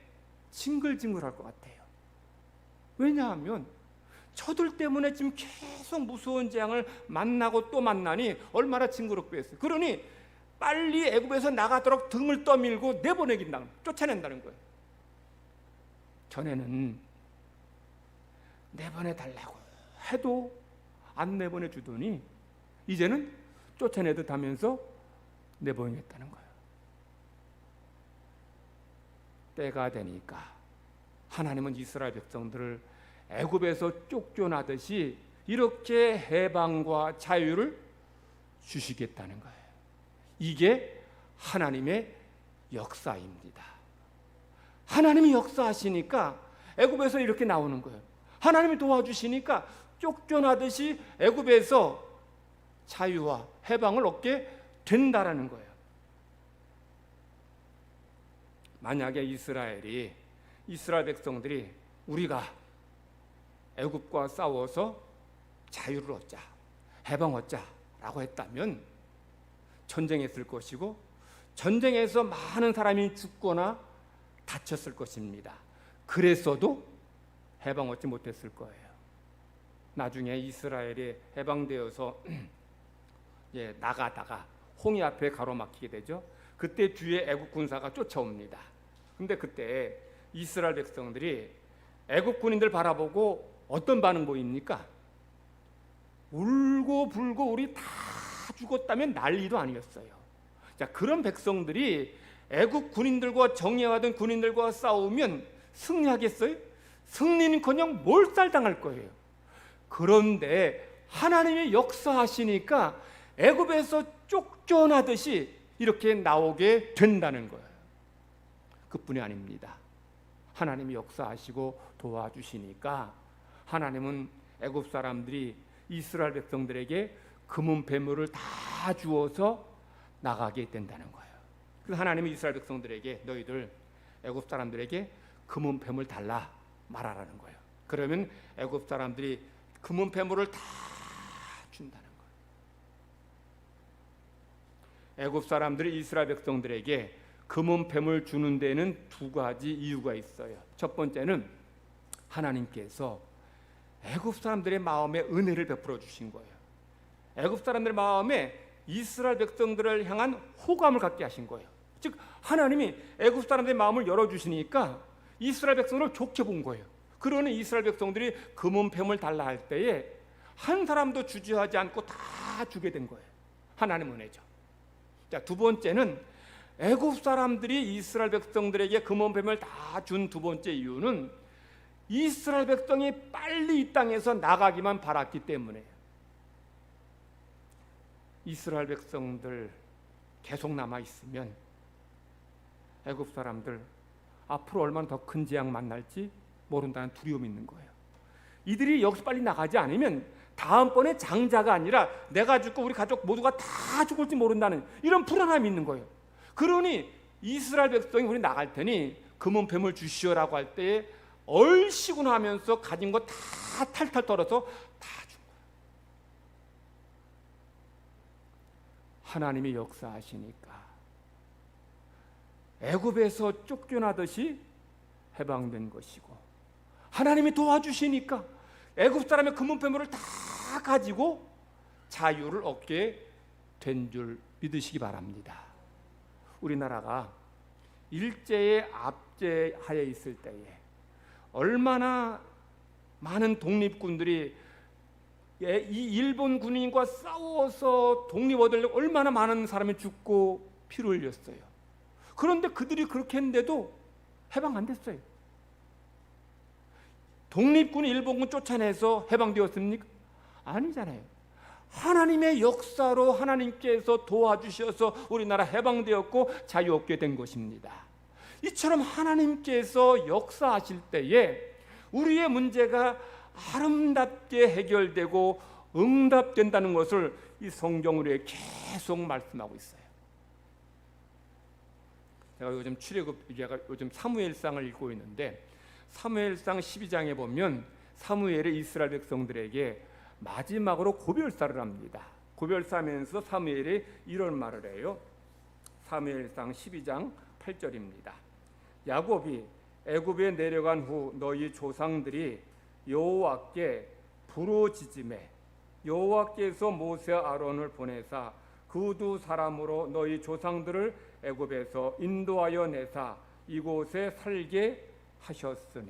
징글징글할 것 같아요. 왜냐하면 저들 때문에 지금 계속 무서운 재앙을 만나고 또 만나니 얼마나 징그럽겠어요. 그러니 빨리 애굽에서 나가도록 등을 떠밀고 쫓아낸다는 거예요. 전에는 내보내달라고 해도 안 내보내주더니 이제는 쫓아내듯 하면서 내보내겠다는 거예요. 때가 되니까 하나님은 이스라엘 백성들을 애굽에서 쫓겨나듯이 이렇게 해방과 자유를 주시겠다는 거예요. 이게 하나님의 역사입니다. 하나님이 역사하시니까 애굽에서 이렇게 나오는 거예요. 하나님이 도와주시니까 쫓겨나듯이 애굽에서 자유와 해방을 얻게 된다라는 거예요. 만약에 이스라엘 백성들이 우리가 애굽과 싸워서 자유를 얻자, 해방 얻자라고 했다면 전쟁했을 것이고 전쟁에서 많은 사람이 죽거나 다쳤을 것입니다. 그랬어도 해방 얻지 못했을 거예요. 나중에 이스라엘이 해방되어서 나가다가 홍해 앞에 가로막히게 되죠. 그때 뒤에 애굽 군사가 쫓아옵니다. 근데 그때 이스라엘 백성들이 애굽 군인들 바라보고 어떤 반응 보입니까? 울고 불고 우리 다 죽었다면 난리도 아니었어요. 자, 그런 백성들이 애굽 군인들과 정예하던 군인들과 싸우면 승리하겠어요? 승리는커녕 몰살당할 거예요. 그런데 하나님이 역사하시니까 애굽에서 쫓겨나듯이 이렇게 나오게 된다는 거예요. 그뿐이 아닙니다. 하나님이 역사하시고 도와주시니까 하나님은 애굽 사람들이 이스라엘 백성들에게 금은 배물을 다 주어서 나가게 된다는 거예요. 그래서 하나님이 이스라엘 백성들에게 너희들 애굽 사람들에게 금은 배물 달라 말하라는 거예요. 그러면 애굽 사람들이 금은 배물을 다 준다는 거예요. 애굽 사람들이 이스라엘 백성들에게 금은 뱀을 주는 데는 두 가지 이유가 있어요. 첫 번째는 하나님께서 애굽 사람들의 마음에 은혜를 베풀어 주신 거예요. 애굽 사람들의 마음에 이스라엘 백성들을 향한 호감을 갖게 하신 거예요. 즉 하나님이 애굽 사람들의 마음을 열어주시니까 이스라엘 백성을 좋게 본 거예요. 그러니 이스라엘 백성들이 금은 뱀을 달라 할 때에 한 사람도 주저하지 않고 다 주게 된 거예요. 하나님 은혜죠. 자, 두 번째는 애굽 사람들이 이스라엘 백성들에게 금은 뱀을 다 준 두 번째 이유는 이스라엘 백성이 빨리 이 땅에서 나가기만 바랐기 때문에요. 이스라엘 백성들 계속 남아 있으면 애굽 사람들 앞으로 얼마나 더 큰 재앙 만날지 모른다는 두려움이 있는 거예요. 이들이 여기서 빨리 나가지 않으면 다음번에 장자가 아니라 내가 죽고 우리 가족 모두가 다 죽을지 모른다는 이런 불안함이 있는 거예요. 그러니 이스라엘 백성이 우리 나갈 테니 금은 뱀을 주시오라고 할 때에 얼씨구나 하면서 가진 거 다 탈탈 털어서 다 준 거예요. 하나님이 역사하시니까 애굽에서 쫓겨나듯이 해방된 것이고 하나님이 도와주시니까 애굽 사람의 금은 뱀을 다 가지고 자유를 얻게 된 줄 믿으시기 바랍니다. 우리나라가 일제의 압제하에 있을 때에 얼마나 많은 독립군들이 이 일본 군인과 싸워서 독립 얻으려고 얼마나 많은 사람이 죽고 피를 흘렸어요. 그런데 그들이 그렇게 했는데도 해방 안 됐어요. 독립군이 일본군 쫓아내서 해방되었습니까? 아니잖아요. 하나님의 역사로 하나님께서 도와주셔서 우리나라 해방되었고 자유 얻게 된 것입니다. 이처럼 하나님께서 역사하실 때에 우리의 문제가 아름답게 해결되고 응답된다는 것을 이 성경 우리에 계속 말씀하고 있어요. 제가 요즘 사무엘상을 읽고 있는데 사무엘상 12장에 보면 사무엘이 이스라엘 백성들에게 마지막으로 고별사를 합니다. 고별사면서 사무엘이 이런 말을 해요. 사무엘상 12장 8절입니다. 야곱이 애굽에 내려간 후 너희 조상들이 여호와께 부르짖음에 여호와께서 모세와 아론을 보내사 그 두 사람으로 너희 조상들을 애굽에서 인도하여 내사 이곳에 살게 하셨으니.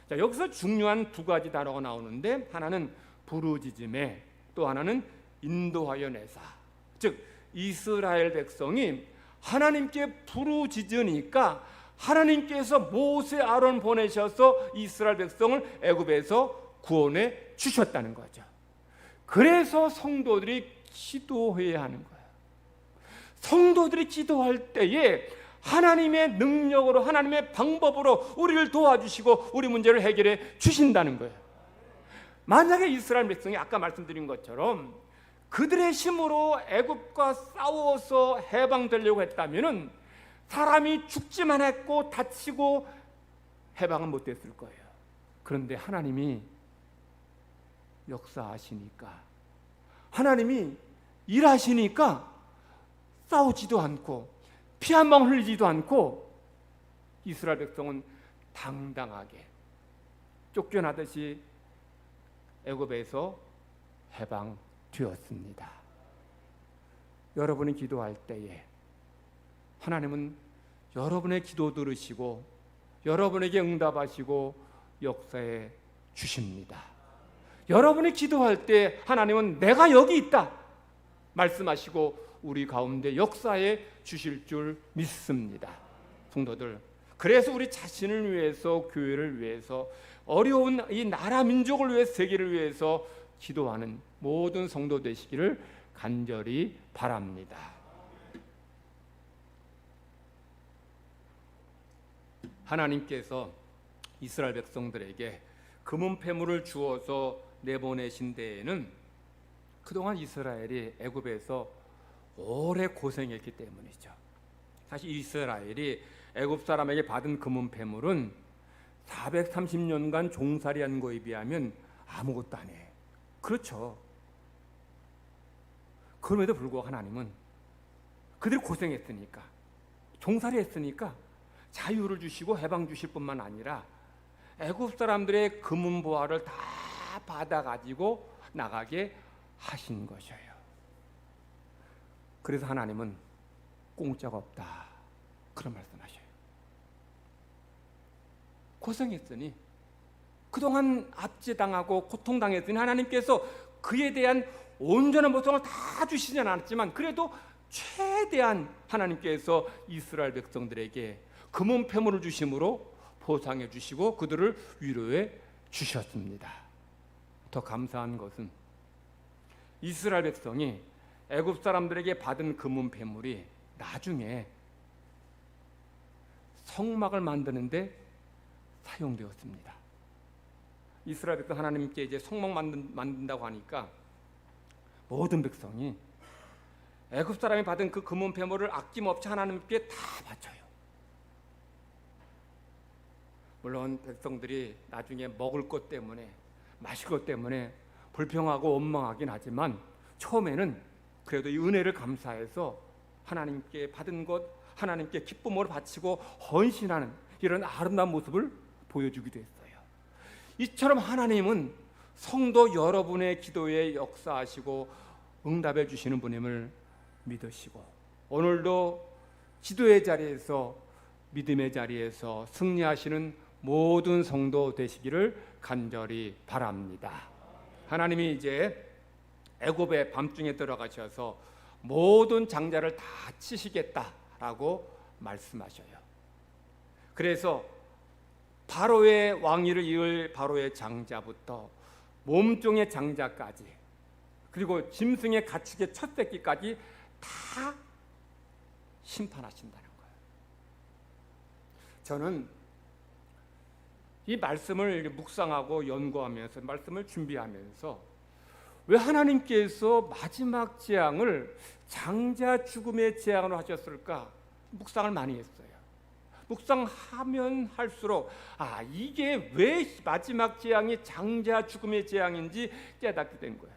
자, 여기서 중요한 두 가지 단어가 나오는데 하나는 부르짖음에 또 하나는 인도하여 내사. 즉 이스라엘 백성이 하나님께 부르짖으니까 하나님께서 모세 아론 보내셔서 이스라엘 백성을 애굽에서 구원해 주셨다는 거죠. 그래서 성도들이 기도해야 하는 거예요. 성도들이 기도할 때에 하나님의 능력으로 하나님의 방법으로 우리를 도와주시고 우리 문제를 해결해 주신다는 거예요. 만약에 이스라엘 백성이 아까 말씀드린 것처럼 그들의 힘으로 애굽과 싸워서 해방되려고 했다면은 사람이 죽지만 했고 다치고 해방은 못 됐을 거예요. 그런데 하나님이 역사하시니까 하나님이 일하시니까 싸우지도 않고 피 한 방울 흘리지도 않고 이스라엘 백성은 당당하게 쫓겨나듯이 애굽에서 해방되었습니다. 여러분이 기도할 때에 하나님은 여러분의 기도 들으시고 여러분에게 응답하시고 역사해 주십니다. 여러분이 기도할 때 하나님은 내가 여기 있다 말씀하시고 우리 가운데 역사해 주실 줄 믿습니다. 성도들, 그래서 우리 자신을 위해서 교회를 위해서 어려운 이 나라 민족을 위해 세계를 위해서 기도하는 모든 성도 되시기를 간절히 바랍니다. 하나님께서 이스라엘 백성들에게 금은 패물을 주어서 내보내신 데에는 그동안 이스라엘이 애굽에서 오래 고생했기 때문이죠. 사실 이스라엘이 애굽 사람에게 받은 금은 패물은 430년간 종살이한 거에 비하면 아무것도 아니에요. 그렇죠. 그럼에도 불구하고 하나님은 그들이 고생했으니까 종살이했으니까 자유를 주시고 해방 주실 뿐만 아니라 애굽 사람들의 금은 보화를 다 받아가지고 나가게 하신 것이에요. 그래서 하나님은 공짜가 없다 그런 말씀하셔요. 고생했으니 그동안 압제당하고 고통당했으니 하나님께서 그에 대한 온전한 보상을 다 주시진 않았지만 그래도 최대한 하나님께서 이스라엘 백성들에게 금은 패물을 주심으로 보상해 주시고 그들을 위로해 주셨습니다. 더 감사한 것은 이스라엘 백성이 애굽 사람들에게 받은 금은 패물이 나중에 성막을 만드는데 사용되었습니다. 이스라엘 백성 하나님께 이제 성막 만든다고 하니까 모든 백성이 애굽 사람이 받은 그 금은 패물을 아낌없이 하나님께 다 바쳐요. 물론 백성들이 나중에 먹을 것 때문에 마실 것 때문에 불평하고 원망하긴 하지만 처음에는 그래도 이 은혜를 감사해서 하나님께 받은 것 하나님께 기쁨으로 바치고 헌신하는 이런 아름다운 모습을 보여주기도 했어요. 이처럼 하나님은 성도 여러분의 기도에 역사하시고 응답해 주시는 분임을 믿으시고 오늘도 기도의 자리에서 믿음의 자리에서 승리하시는 모든 성도 되시기를 간절히 바랍니다. 하나님이 이제 애굽의 밤중에 들어가셔서 모든 장자를 다 치시겠다라고 말씀하셔요. 그래서 바로의 왕위를 이을 바로의 장자부터 몸종의 장자까지 그리고 짐승의 가축의 첫 새끼까지 다 심판하신다는 거예요. 저는 이 말씀을 묵상하고 연구하면서 말씀을 준비하면서 왜 하나님께서 마지막 재앙을 장자 죽음의 재앙으로 하셨을까 묵상을 많이 했어요. 묵상하면 할수록 이게 왜 마지막 재앙이 장자 죽음의 재앙인지 깨닫게 된 거예요.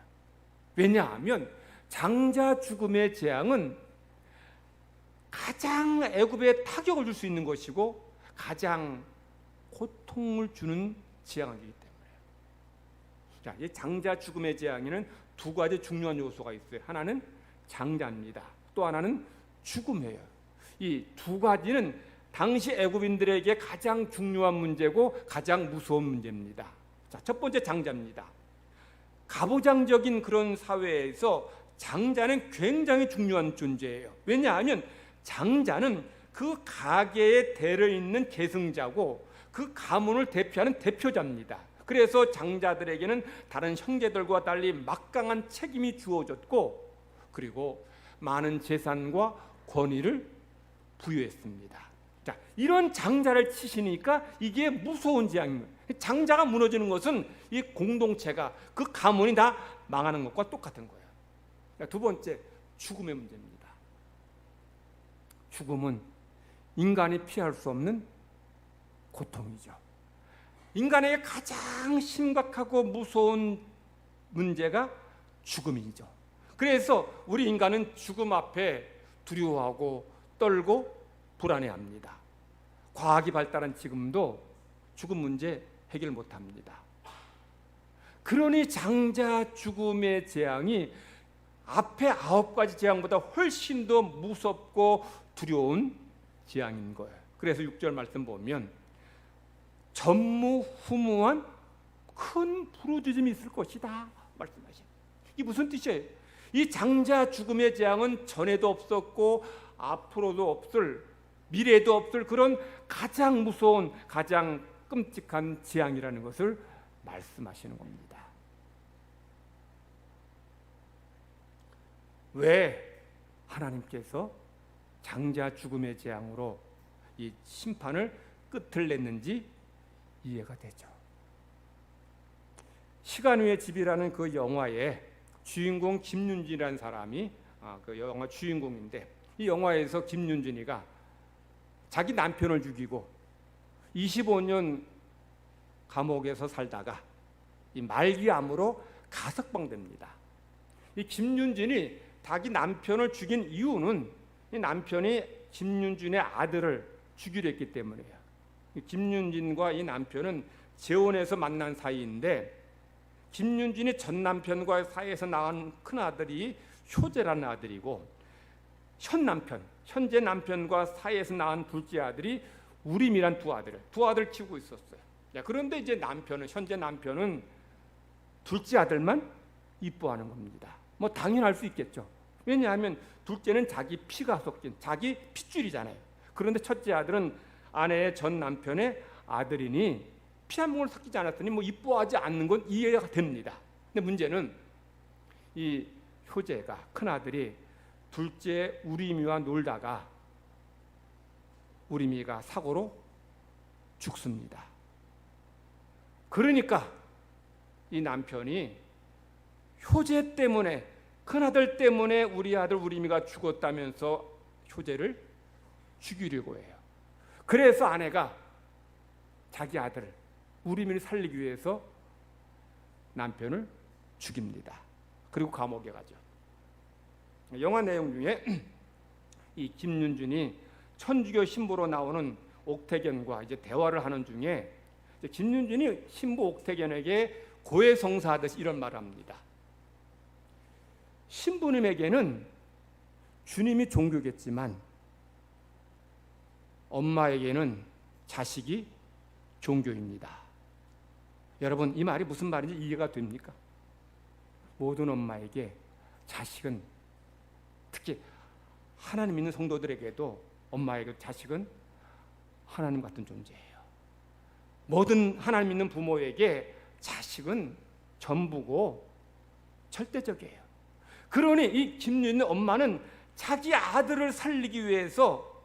왜냐하면 장자 죽음의 재앙은 가장 애굽에 타격을 줄 수 있는 것이고 가장 고통을 주는 재앙이기 때문에. 자, 이 장자 죽음의 재앙에는 두 가지 중요한 요소가 있어요. 하나는 장자입니다. 또 하나는 죽음이에요. 이 두 가지는 당시 애굽인들에게 가장 중요한 문제고 가장 무서운 문제입니다. 자, 첫 번째 장자입니다. 가부장적인 그런 사회에서 장자는 굉장히 중요한 존재예요. 왜냐하면 장자는 그 가계의 대를 잇는 계승자고 그 가문을 대표하는 대표자입니다. 그래서 장자들에게는 다른 형제들과 달리 막강한 책임이 주어졌고 그리고 많은 재산과 권위를 부여했습니다. 자, 이런 장자를 치시니까 이게 무서운 재앙입니다. 장자가 무너지는 것은 이 공동체가 그 가문이 다 망하는 것과 똑같은 거예요. 자, 두 번째, 죽음의 문제입니다. 죽음은 인간이 피할 수 없는 고통이죠. 인간에게 가장 심각하고 무서운 문제가 죽음이죠. 그래서 우리 인간은 죽음 앞에 두려워하고 떨고 불안해합니다. 과학이 발달한 지금도 죽음 문제 해결 못합니다. 그러니 장자 죽음의 재앙이 앞에 9가지 재앙보다 훨씬 더 무섭고 두려운 재앙인 거예요. 그래서 6절 말씀 보면 전무후무한 큰 부르짖음이 있을 것이다 말씀하시죠. 이게 무슨 뜻이에요? 이 장자 죽음의 재앙은 전에도 없었고 앞으로도 없을, 미래에도 없을 그런 가장 무서운, 가장 끔찍한 재앙이라는 것을 말씀하시는 겁니다. 왜 하나님께서 장자 죽음의 재앙으로 이 심판을 끝을 냈는지 이해가 되죠. 시간 위의 집이라는 그 영화에 주인공 김윤진이라는 사람이 그 영화 주인공인데 이 영화에서 김윤진이가 자기 남편을 죽이고 25년 감옥에서 살다가 이 말기암으로 가석방됩니다. 이 김윤진이 자기 남편을 죽인 이유는 이 남편이 김윤진의 아들을 죽이려 했기 때문이에요. 김윤진과 이 남편은 재혼해서 만난 사이인데 김윤진이 전 남편과 사이에서 낳은 큰 아들이 효재라는 아들이고 현재 남편과 사이에서 낳은 둘째 아들이 우림이란 두 아들을 키우고 있었어요. 그런데 이제 현재 남편은 둘째 아들만 이뻐하는 겁니다. 뭐 당연할 수 있겠죠. 왜냐하면 둘째는 자기 피가 섞인 자기 핏줄이잖아요. 그런데 첫째 아들은 아내의 전 남편의 아들이니 피 한 뭉을 섞이지 않았더니 뭐 이뻐하지 않는 건 이해가 됩니다. 근데 문제는 이 효재가 큰 아들이 둘째 우림이와 놀다가 우림이가 사고로 죽습니다. 그러니까 이 남편이 효재 때문에 큰아들 때문에 우리 아들 우림이가 죽었다면서 효재를 죽이려고 해요. 그래서 아내가 자기 아들 우림이를 살리기 위해서 남편을 죽입니다. 그리고 감옥에 가죠. 영화 내용 중에 이 김윤준이 천주교 신부로 나오는 옥태견과 이제 대화를 하는 중에 김윤준이 신부 옥태견에게 고해성사하듯이 이런 말을 합니다. 신부님에게는 주님이 종교겠지만 엄마에게는 자식이 종교입니다. 여러분, 이 말이 무슨 말인지 이해가 됩니까? 모든 엄마에게 자식은, 특히 하나님 믿는 성도들에게도 엄마에게 자식은 하나님 같은 존재예요. 모든 하나님 믿는 부모에게 자식은 전부고 절대적이에요. 그러니 이 김윤의 엄마는 자기 아들을 살리기 위해서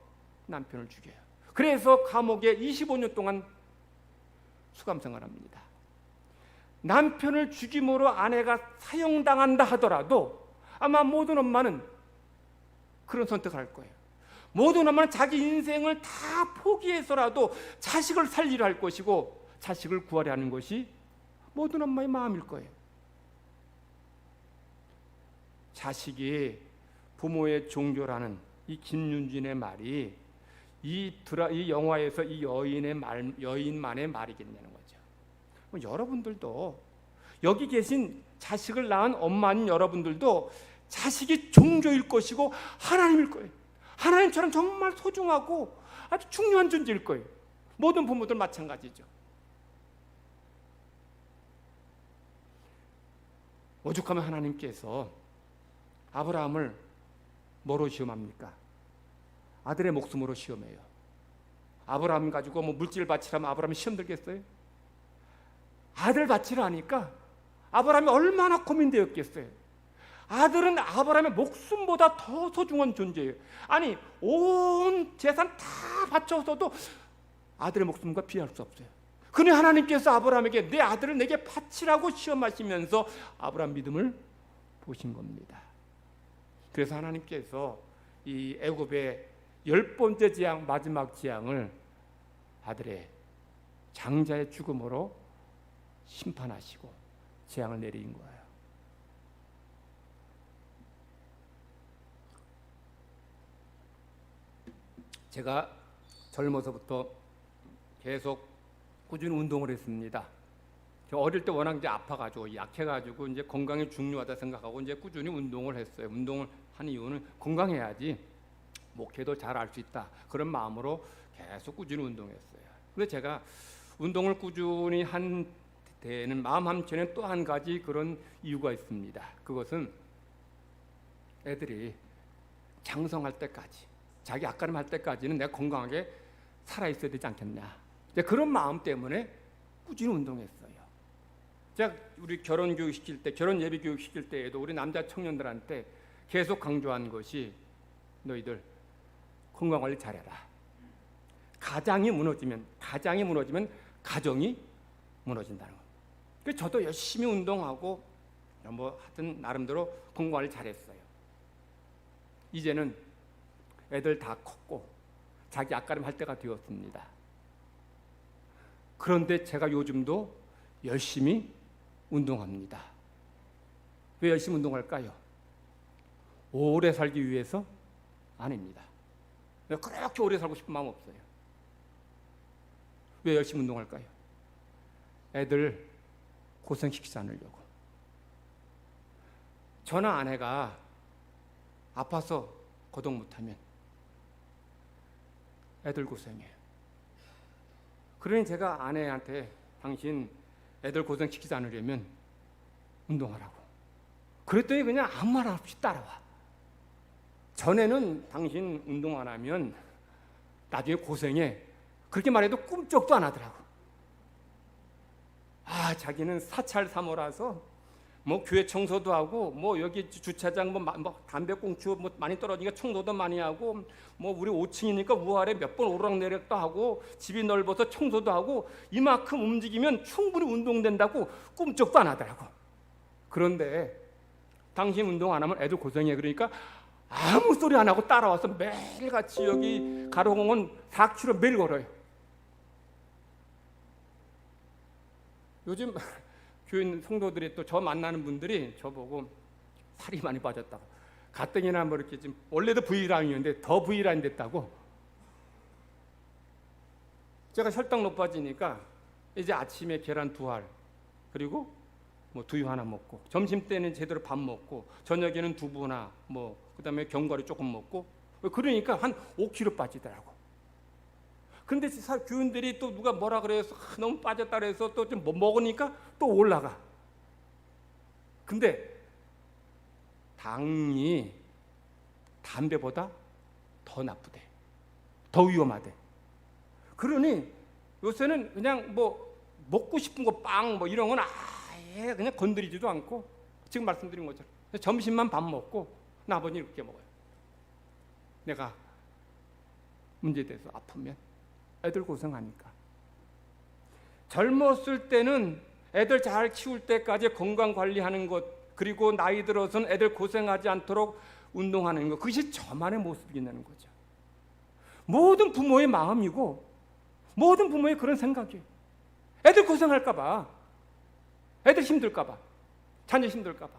남편을 죽여요. 그래서 감옥에 25년 동안 수감 생활합니다. 남편을 죽임으로 아내가 사형당한다 하더라도 아마 모든 엄마는 그런 선택을 할 거예요. 모든 엄마는 자기 인생을 다 포기해서라도 자식을 살리려 할 것이고 자식을 구하려 하는 것이 모든 엄마의 마음일 거예요. 자식이 부모의 종교라는 이 김윤진의 말이 이 영화에서 이 여인만의 말이겠냐는 거죠. 여러분들도 여기 계신 자식을 낳은 엄마인 여러분들도 자식이 종교일 것이고 하나님일 거예요. 하나님처럼 정말 소중하고 아주 중요한 존재일 거예요. 모든 부모들 마찬가지죠. 오죽하면 하나님께서 아브라함을 뭐로 시험합니까? 아들의 목숨으로 시험해요. 아브라함 가지고 뭐 물질 바치라면 아브라함이 시험 들겠어요? 아들 바치라 하니까 아브라함이 얼마나 고민되었겠어요. 아들은 아브라함의 목숨보다 더 소중한 존재예요. 아니 온 재산 다 바쳐서도 아들의 목숨과 비할 수 없어요. 그런데 하나님께서 아브라함에게 내 아들을 내게 바치라고 시험하시면서 아브라함 믿음을 보신 겁니다. 그래서 하나님께서 이 애굽의 10번째 재앙, 마지막 재앙을 아들의 장자의 죽음으로 심판하시고 재앙을 내린 거예요. 제가 젊어서부터 계속 꾸준히 운동을 했습니다. 저 어릴 때 워낙 이제 아파가지고 약해가지고 이제 건강이 중요하다 생각하고 이제 꾸준히 운동을 했어요. 운동을 한 이유는 건강해야지 목회도 잘 할 수 있다 그런 마음으로 계속 꾸준히 운동했어요. 근데 제가 운동을 꾸준히 한 데에는 마음 한켠에 또 한 가지 그런 이유가 있습니다. 그것은 애들이 장성할 때까지 자기 앞가림 할 때까지는 내가 건강하게 살아있어야 되지 않겠냐 그런 마음 때문에 꾸준히 운동했어요. 제가 우리 결혼 교육 시킬 때 결혼 예비 교육 시킬 때에도 우리 남자 청년들한테 계속 강조한 것이 너희들 건강 관리 잘해라. 가정이 무너지면 가정이 무너진다는 거. 그래서 저도 열심히 운동하고 뭐 하여튼 나름대로 건강 관리 잘했어요. 이제는 애들 다 컸고 자기 앞가림 할 때가 되었습니다. 그런데 제가 요즘도 열심히 운동합니다. 왜 열심히 운동할까요? 오래 살기 위해서? 아닙니다. 그렇게 오래 살고 싶은 마음 없어요. 왜 열심히 운동할까요? 애들 고생시키지 않으려고. 저나 아내가 아파서 거동 못하면 애들 고생해요. 그러니 제가 아내한테 당신 애들 고생시키지 않으려면 운동하라고. 그랬더니 그냥 아무 말 없이 따라와. 전에는 당신 운동 안 하면 나중에 고생해. 그렇게 말해도 꿈쩍도 안 하더라고. 자기는 사찰 사모라서 뭐 교회 청소도 하고 뭐 여기 주차장 뭐 담배꽁초 뭐 많이 떨어지니까 청소도 많이 하고 뭐 우리 5층이니까 우아래 몇 번 오르락내리락도 하고 집이 넓어서 청소도 하고 이만큼 움직이면 충분히 운동된다고 꿈쩍도 안 하더라고. 그런데 당신 운동 안 하면 애들 고생해. 그러니까 아무 소리 안 하고 따라와서 매일같이 여기 가로공원 4km 매일 걸어요. 요즘 교회 있는 성도들이 또 저 만나는 분들이 저보고 살이 많이 빠졌다고. 가뜩이나 뭐 이렇게 지금 원래도 V라인이었는데 더 V라인 됐다고. 제가 혈당 높아지니까 이제 아침에 계란 2알 그리고 뭐 두유 하나 먹고 점심 때는 제대로 밥 먹고 저녁에는 두부나 뭐 그다음에 견과류 조금 먹고 그러니까 한 5kg 빠지더라고. 근데 교인들이 또 누가 뭐라 그래서 너무 빠졌다 그래서 또 좀 먹으니까 또 올라가. 근데 당이 담배보다 더 나쁘대. 더 위험하대. 그러니 요새는 그냥 뭐 먹고 싶은 거 빵 뭐 이런 건 아예 그냥 건드리지도 않고 지금 말씀드린 것처럼 점심만 밥 먹고 나 아버님 이렇게 먹어요. 내가 문제돼서 아프면 애들 고생하니까. 젊었을 때는 애들 잘 키울 때까지 건강 관리하는 것 그리고 나이 들어서는 애들 고생하지 않도록 운동하는 것 그것이 저만의 모습이라는 거죠. 모든 부모의 마음이고 모든 부모의 그런 생각이에요. 애들 고생할까 봐. 애들 힘들까 봐. 자녀 힘들까 봐.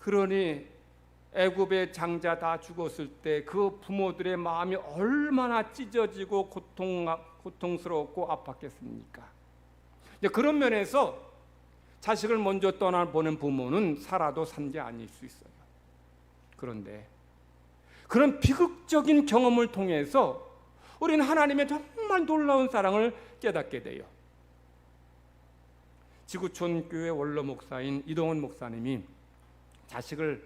그러니 애굽의 장자 다 죽었을 때 그 부모들의 마음이 얼마나 찢어지고 고통스럽고 아팠겠습니까? 그런 면에서 자식을 먼저 떠나보낸 부모는 살아도 산 게 아닐 수 있어요. 그런데 그런 비극적인 경험을 통해서 우리는 하나님의 정말 놀라운 사랑을 깨닫게 돼요. 지구촌 교회 원로 목사인 이동원 목사님이 자식을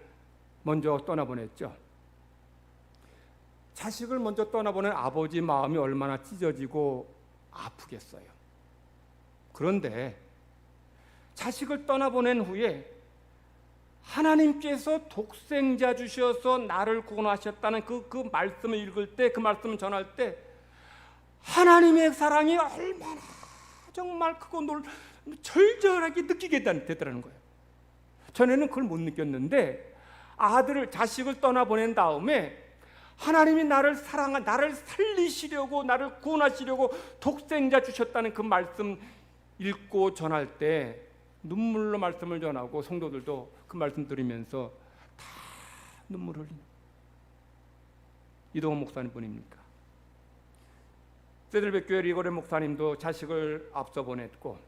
먼저 떠나보냈죠. 자식을 먼저 떠나보낸 아버지 마음이 얼마나 찢어지고 아프겠어요. 그런데 자식을 떠나보낸 후에 하나님께서 독생자 주셔서 나를 구원하셨다는 그 말씀을 읽을 때, 그 말씀을 전할 때 하나님의 사랑이 얼마나 정말 크고 절절하게 느끼게 되더라는 거예요. 전에는 그걸 못 느꼈는데 자식을 떠나보낸 다음에 하나님이 나를 살리시려고, 나를 구원하시려고 독생자 주셨다는 그 말씀 읽고 전할 때 눈물로 말씀을 전하고 성도들도 그 말씀 들으면서 다 눈물 흘리는 이동원 목사님 뿐입니까? 세들백교회 리거레 목사님도 자식을 앞서 보냈고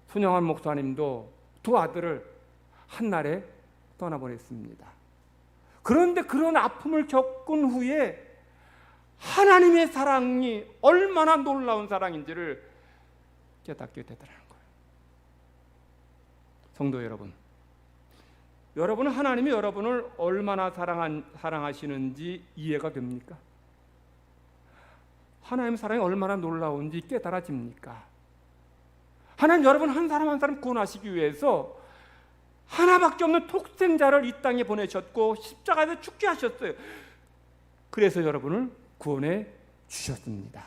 손영환 목사님도 두 아들을 한날에 떠나보냈습니다. 그런데 그런 아픔을 겪은 후에 하나님의 사랑이 얼마나 놀라운 사랑인지를 깨닫게 되더라는 거예요. 성도 여러분, 여러분은 하나님이 여러분을 얼마나 사랑하시는지 이해가 됩니까? 하나님의 사랑이 얼마나 놀라운지 깨달아집니까? 하나님 여러분 한 사람 한 사람 구원하시기 위해서 하나밖에 없는 독생자를 이 땅에 보내셨고 십자가에서 죽게 하셨어요. 그래서 여러분을 구원해 주셨습니다.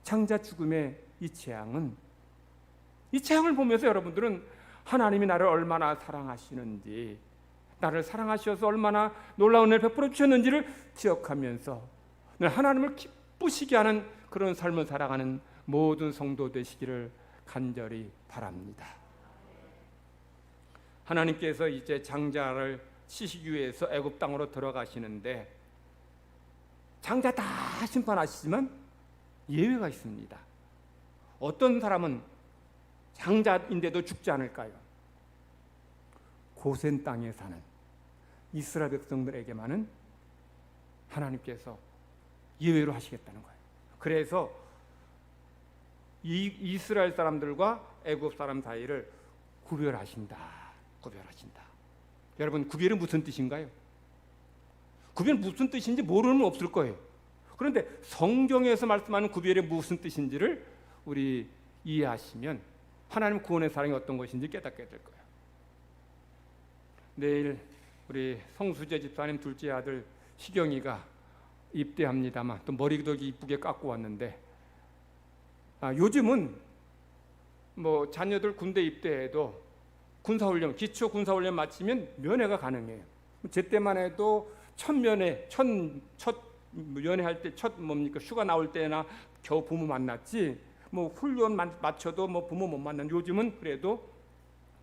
창자 죽음의 이 재앙을 보면서 여러분들은 하나님이 나를 얼마나 사랑하시는지, 나를 사랑하셔서 얼마나 놀라운 은혜를 베풀어 주셨는지를 기억하면서 하나님을 기쁘시게 하는 그런 삶을 살아가는 모든 성도 되시기를 간절히 바랍니다. 하나님께서 이제 장자를 치시기 위해서 애굽 땅으로 들어가시는데 장자 다 심판하시지만 예외가 있습니다. 어떤 사람은 장자인데도 죽지 않을까요? 고센 땅에 사는 이스라엘 백성들에게만은 하나님께서 예외로 하시겠다는 거예요. 그래서 이 이스라엘 사람들과 애굽 사람 사이를 구별하신다. 여러분, 구별은 무슨 뜻인가요? 구별은 무슨 뜻인지 모르는 없을 거예요. 그런데 성경에서 말씀하는 구별이 무슨 뜻인지를 우리 이해하시면 하나님 구원의 사랑이 어떤 것인지 깨닫게 될 거예요. 내일 우리 성수재 집사님 둘째 아들 시경이가 입대합니다만 또 머리도 이쁘게 깎고 왔는데 요즘은 뭐 자녀들 군대 입대해도 군사훈련, 기초 군사훈련 마치면 면회가 가능해요. 제 때만 해도 첫 연애할 때 휴가 나올 때나 겨우 부모 만났지 뭐 훈련 마쳐도 뭐 부모 못 만난. 요즘은 그래도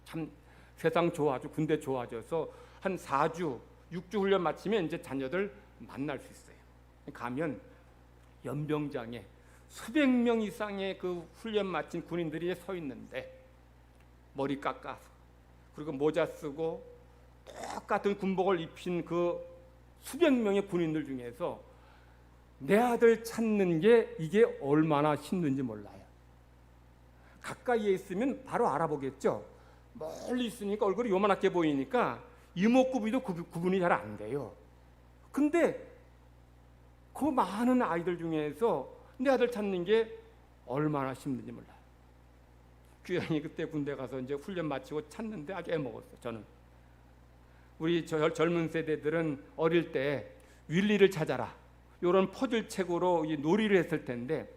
참 세상 좋아져, 군대 좋아져서 한 4주, 6주 훈련 마치면 이제 자녀들 만날 수 있어요. 가면 연병장에 수백 명 이상의 그 훈련 마친 군인들이 서 있는데 머리 깎아서 그리고 모자 쓰고 똑같은 군복을 입힌 그 수백 명의 군인들 중에서 내 아들 찾는 게 이게 얼마나 힘든지 몰라요. 가까이에 있으면 바로 알아보겠죠. 멀리 있으니까 얼굴이 요만하게 보이니까 이목구비도 구분이 잘 안 돼요. 근데 그 많은 아이들 중에서 내 아들 찾는 게 얼마나 힘든지 몰라요. 규영이 그때 군대 가서 이제 훈련 마치고 찾는데 아주 애먹었어요. 저는 우리 젊은 세대들은 어릴 때 윌리를 찾아라 이런 퍼즐책으로 이 놀이를 했을 텐데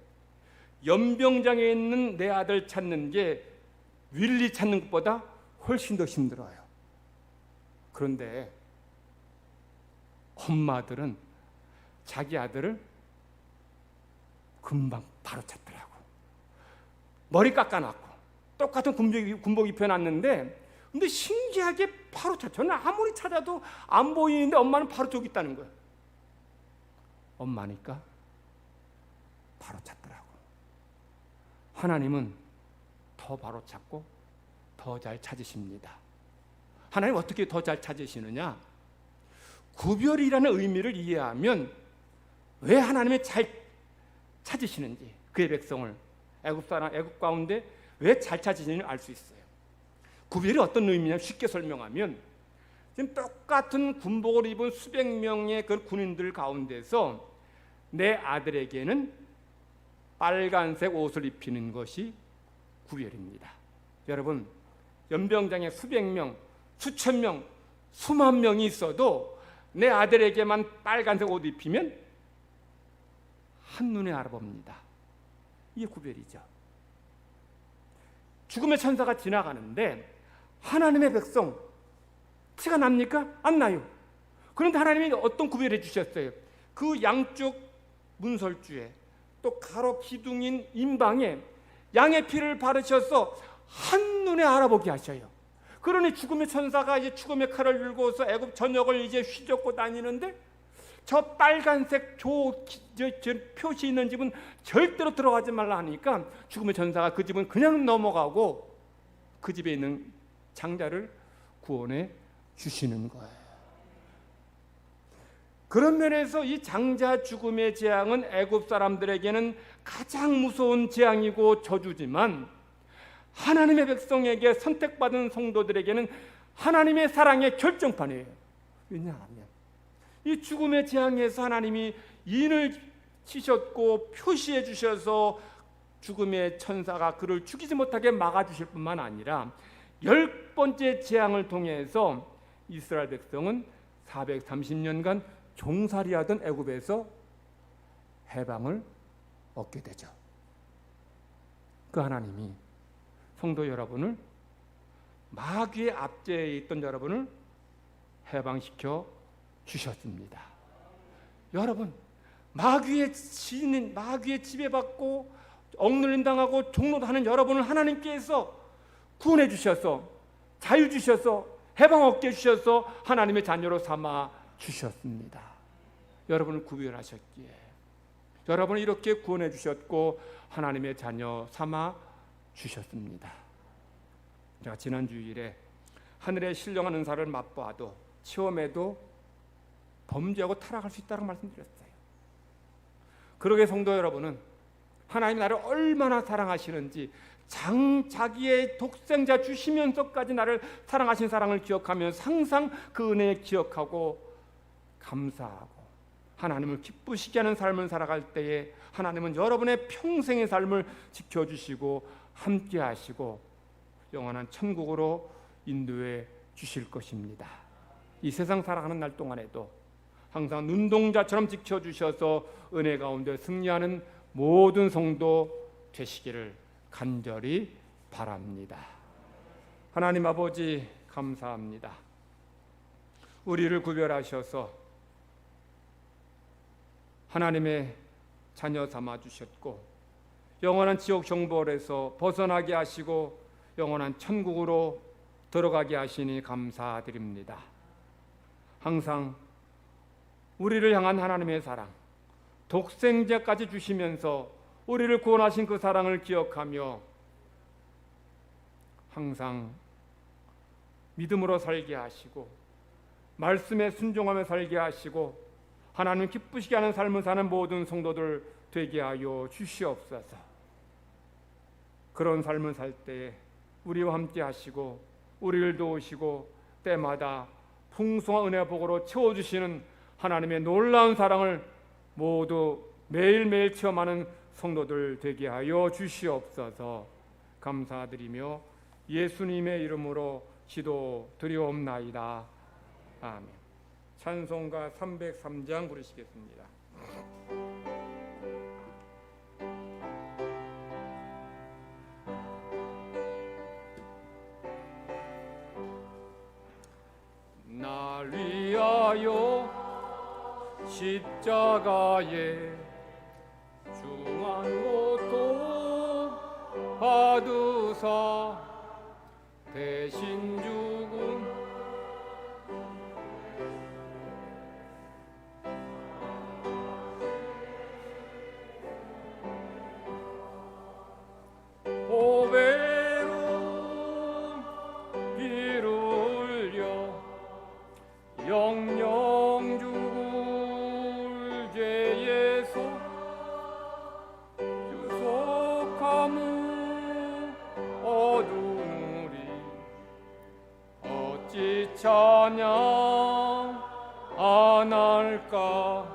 연병장에 있는 내 아들 찾는 게 윌리 찾는 것보다 훨씬 더 힘들어요. 그런데 엄마들은 자기 아들을 금방 바로 찾더라고. 머리 깎아놨고 똑같은 군복 입혀놨는데 근데 신기하게 바로 저는 아무리 찾아도 안 보이는데 엄마는 바로 저기 있다는 거예요. 엄마니까 바로 찾더라고. 하나님은 더 바로 찾고 더 잘 찾으십니다. 하나님 어떻게 더 잘 찾으시느냐? 구별이라는 의미를 이해하면 왜 하나님이 잘 찾으시는지, 그의 백성을 애굽 가운데 왜 잘 찾으시는지 알 수 있어요. 구별이 어떤 의미냐 쉽게 설명하면, 지금 똑같은 군복을 입은 수백 명의 그 군인들 가운데서 내 아들에게는 빨간색 옷을 입히는 것이 구별입니다. 여러분, 연병장에 수백 명, 수천 명, 수만 명이 있어도 내 아들에게만 빨간색 옷 입히면 한눈에 알아봅니다. 이게 구별이죠. 죽음의 천사가 지나가는데 하나님의 백성 티가 납니까? 안 나요. 그런데 하나님이 어떤 구별해 주셨어요? 그 양쪽 문설주에 또 가로 기둥인 임방에 양의 피를 바르셔서 한눈에 알아보게 하셔요. 그러니 죽음의 천사가 이제 죽음의 칼을 들고서 애굽 전역을 이제 휘젓고 다니는데 저 빨간색 저 표시 있는 집은 절대로 들어가지 말라 하니까 죽음의 천사가 그 집은 그냥 넘어가고 그 집에 있는 장자를 구원해 주시는 거예요. 그런 면에서 이 장자 죽음의 재앙은 애굽 사람들에게는 가장 무서운 재앙이고 저주지만 하나님의 백성에게, 선택받은 성도들에게는 하나님의 사랑의 결정판이에요. 왜냐하면 이 죽음의 재앙에서 하나님이 인을 치셨고 표시해 주셔서 죽음의 천사가 그를 죽이지 못하게 막아주실 뿐만 아니라 10번째 재앙을 통해서 이스라엘 백성은 430년간 종살이하던 애굽에서 해방을 얻게 되죠. 그 하나님이 성도 여러분을, 마귀의 압제에 있던 여러분을 해방시켜 주셨습니다. 여러분, 마귀의 지배받고 억눌림 당하고 종노하는 여러분을 하나님께서 구원해 주셔서, 자유 주셔서, 해방 얻게 해주셔서 하나님의 자녀로 삼아 주셨습니다. 여러분을 구별하셨기에, 여러분을 이렇게 구원해 주셨고 하나님의 자녀 삼아 주셨습니다. 제가 지난 주일에 하늘의 신령한 은사를 맛보아도 시험에도 범죄하고 타락할 수 있다고 말씀드렸어요. 그러게 성도 여러분은 하나님이 나를 얼마나 사랑하시는지, 자기의 독생자 주시면서까지 나를 사랑하신 사랑을 기억하면서 항상 그 은혜 기억하고 감사하고 하나님을 기쁘시게 하는 삶을 살아갈 때에 하나님은 여러분의 평생의 삶을 지켜주시고 함께 하시고 영원한 천국으로 인도해 주실 것입니다. 이 세상 살아가는 날 동안에도 항상 눈동자처럼 지켜주셔서 은혜 가운데 승리하는 모든 성도 되시기를 간절히 바랍니다. 하나님 아버지 감사합니다. 우리를 구별하셔서 하나님의 자녀 삼아 주셨고 영원한 지옥 정벌에서 벗어나게 하시고 영원한 천국으로 들어가게 하시니 감사드립니다. 항상 우리를 향한 하나님의 사랑, 독생자까지 주시면서 우리를 구원하신 그 사랑을 기억하며 항상 믿음으로 살게 하시고 말씀에 순종하며 살게 하시고 하나님 기쁘시게 하는 삶을 사는 모든 성도들 되게 하여 주시옵소서. 그런 삶을 살 때에 우리와 함께 하시고 우리를 도우시고 때마다 풍성한 은혜 복으로 채워주시는 하나님의 놀라운 사랑을 모두 매일매일 체험하는 성도들 되게 하여 주시옵소서. 감사드리며 예수님의 이름으로 기도드리옵나이다. 아멘. 찬송가 303장 부르시겠습니다. 날 위하여 십자가에 중한 고통 받으사 대신 죽음 고배로 비를 흘려 영영 죽을 죄에서 유속함을 얻으누리 어찌 찬양 안 할까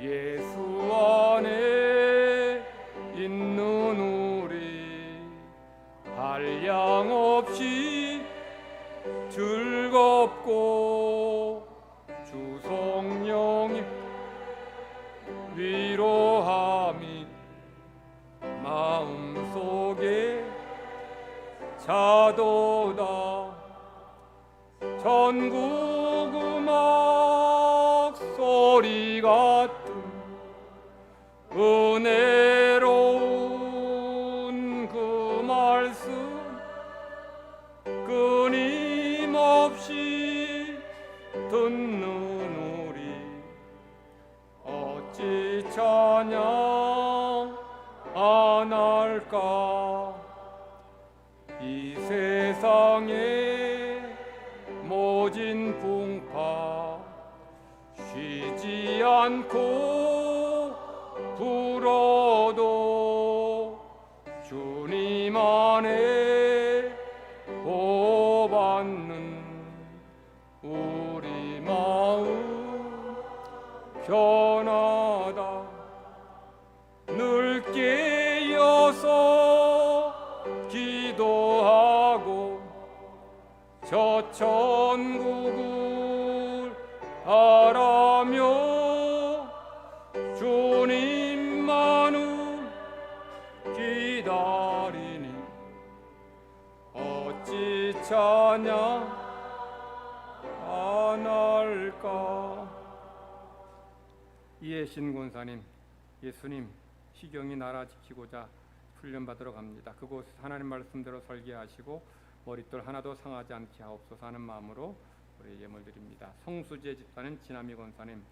예수 안에 있는 우리 한량없이 즐겁고 주 성령이 위로함이 마음속에 자도다 전국 음악 소리 같은 은혜로운 그 말씀 끊임없이 듣는 우리 어찌 찬양 안 할까 이 세상에 모진 풍파 쉬지 않고 불어도 주님 안에 보호받는 우리 마음 변하다 늘 깨어서 기도하고 저 천국을 바라며 주님만을 기다리니 어찌 찬양 안 할까 이해신 권사님 예수님 시경이 나라 지키고자 훈련받으러 갑니다. 그곳 하나님 말씀대로 설계하시고 머릿돌 하나도 상하지 않게 하옵소서 하는 마음으로 우리 예물 드립니다. 성수재 집사님 진아미 권사님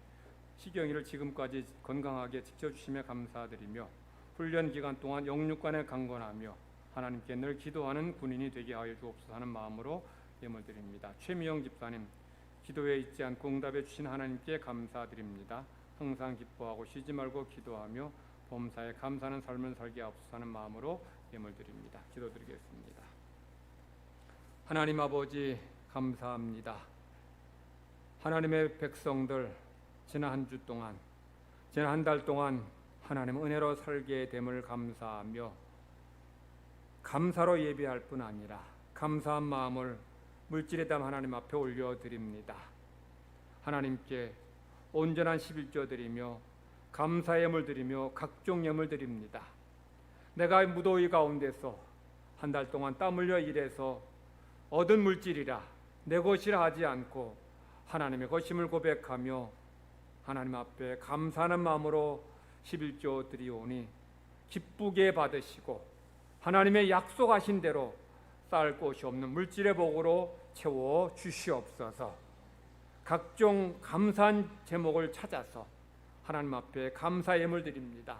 시경이를 지금까지 건강하게 지켜주시며 감사드리며 훈련 기간 동안 영육간에 강건하며 하나님께 늘 기도하는 군인이 되게 하여 주옵소서 하는 마음으로 예물 드립니다. 최미영 집사님 기도에 잊지 않고 응답해 주신 하나님께 감사드립니다. 항상 기뻐하고 쉬지 말고 기도하며 범사에 감사하는 삶을 살게 하옵소서 하는 마음으로 예물 드립니다. 기도드리겠습니다. 하나님 아버지 감사합니다. 하나님의 백성들 지난 한 주 동안 지난 한 달 동안 하나님 은혜로 살게 됨을 감사하며 감사로 예배할 뿐 아니라 감사한 마음을 물질의 담 하나님 앞에 올려드립니다. 하나님께 온전한 11조 드리며 감사 예물 드리며 각종 예물 드립니다. 내가 무더위 가운데서 한 달 동안 땀 흘려 일해서 얻은 물질이라 내 것이라 하지 않고 하나님의 것임을 고백하며 하나님 앞에 감사하는 마음으로 11조 드리오니 기쁘게 받으시고 하나님의 약속하신 대로 쌓을 곳이 없는 물질의 복으로 채워 주시옵소서. 각종 감사한 제목을 찾아서 하나님 앞에 감사 예물 드립니다.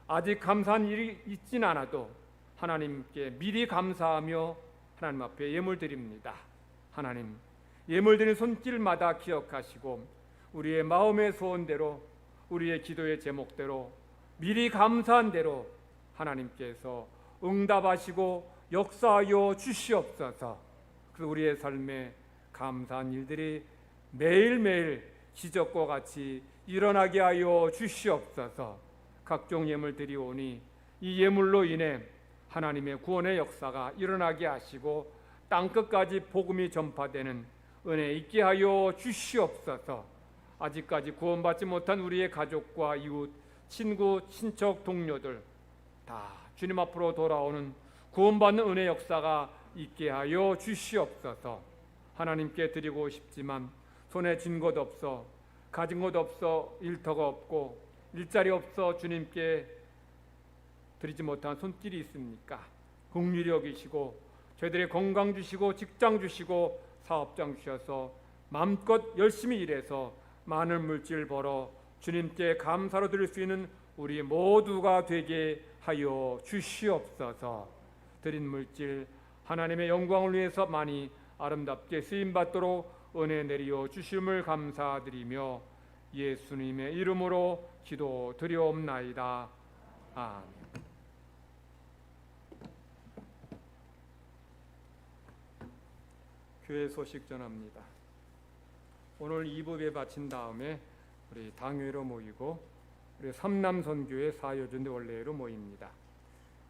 아직 감사한 일이 있진 않아도 하나님께 미리 감사하며 하나님 앞에 예물 드립니다. 하나님 예물 드리는 손길마다 기억하시고 우리의 마음의 소원대로 우리의 기도의 제목대로 미리 감사한 대로 하나님께서 응답하시고 역사하여 주시옵소서. 그 우리의 삶에 감사한 일들이 매일매일 기적과 같이 일어나게 하여 주시옵소서. 각종 예물 드리오니 이 예물로 인해 하나님의 구원의 역사가 일어나게 하시고 땅끝까지 복음이 전파되는 은혜 있게 하여 주시옵소서. 아직까지 구원받지 못한 우리의 가족과 이웃, 친구, 친척, 동료들 다 주님 앞으로 돌아오는 구원받는 은혜 역사가 있게 하여 주시옵소서. 하나님께 드리고 싶지만 손에 쥔 것 없어, 가진 것 없어, 일터가 없고 일자리 없어 주님께 드리지 못한 손길이 있습니까? 긍휼히 여기시고 저희들의 건강 주시고 직장 주시고 사업장 주셔서 마음껏 열심히 일해서 많은 물질 벌어 주님께 감사로 드릴 수 있는 우리 모두가 되게 하여 주시옵소서. 드린 물질 하나님의 영광을 위해서 많이 아름답게 쓰임받도록 은혜 내리어 주심을 감사드리며 예수님의 이름으로 기도드리옵나이다. 아멘. 교회 소식 전합니다. 오늘 2부에 바친 다음에 우리 당회로 모이고 우리 삼남선교회 사여전대 원래로 모입니다.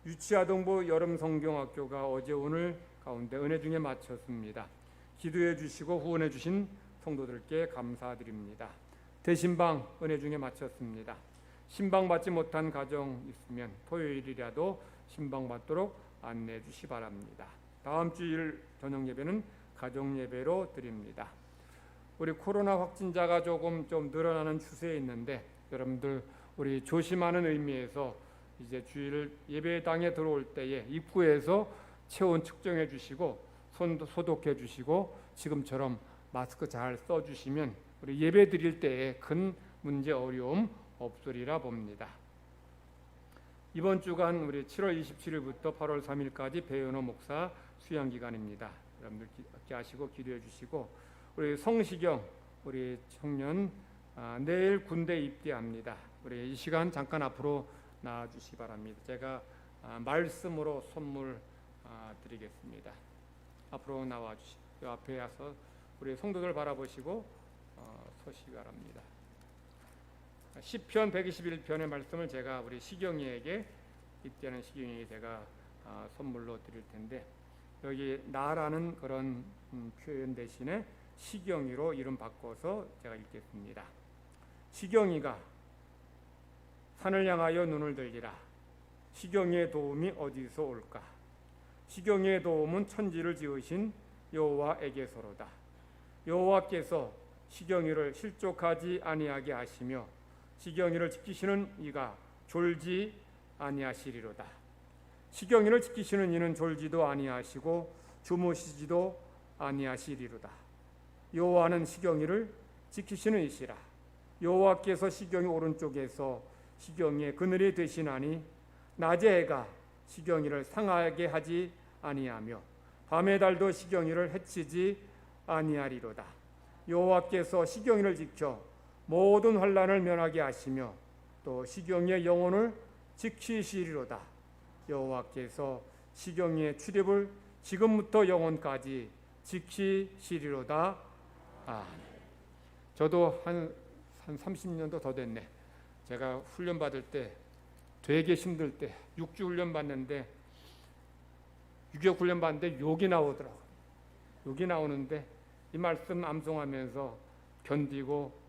유치아동부 여름성경학교가 어제 오늘 가운데 은혜 중에 마쳤습니다. 기도해 주시고 후원해 주신 성도들께 감사드립니다. 대신방 은혜 중에 마쳤습니다. 신방 받지 못한 가정 있으면 토요일이라도 신방 받도록 안내해 주시 바랍니다. 다음 주일 저녁 예배는 가정 예배로 드립니다. 우리 코로나 확진자가 좀 늘어나는 추세에 있는데 여러분들 우리 조심하는 의미에서 이제 주일 예배당에 들어올 때에 입구에서 체온 측정해 주시고 손도 소독해 주시고 지금처럼 마스크 잘 써 주시면 우리 예배 드릴 때에 큰 문제 어려움 없으리라 봅니다. 이번 주간 우리 7월 27일부터 8월 3일까지 배은호 목사 수양 기간입니다. 여러분들 함께 하시고 기도해 주시고 우리 성시경 우리 청년 내일 군대 입대합니다. 우리 이 시간 잠깐 앞으로 나와 주시 바랍니다. 제가 말씀으로 선물 드리겠습니다. 앞으로 나와 주시고 앞에 와서 우리 성도들 바라보시고 서시기 바랍니다. 시편 121편의 말씀을 제가 우리 시경이에게 입대하는 시경이에게 제가 선물로 드릴 텐데 여기 나라는 그런 표현 대신에 시경이로 이름 바꿔서 제가 읽겠습니다. 시경이가 산을 향하여 눈을 들리라. 시경이의 도움이 어디서 올까? 시경이의 도움은 천지를 지으신 여호와에게서로다. 여호와께서 시경이를 실족하지 아니하게 하시며 시경이를 지키시는 이가 졸지 아니하시리로다. 시경이를 지키시는 이는 졸지도 아니하시고 주무시지도 아니하시리로다. 여호와는 시경이를 지키시는 이시라. 여호와께서 시경이 오른쪽에서 시경이의 그늘이 되시나니 낮의 해가 시경이를 상하게 하지 아니하며 밤의 달도 시경이를 해치지 아니하리로다. 여호와께서 시경이를 지켜 모든 환난을 면하게 하시며 또 시경이의 영혼을 지키시리로다. 여호와께서 시경이의 출입을 지금부터 영원까지 지키시리로다. 저도 한 30년도 더 됐네. 제가 훈련 받을 때 되게 힘들 때 6주 훈련 받는데 6.25 훈련 받는데 욕이 나오더라고요. 욕이 나오는데 이 말씀 암송하면서 견디고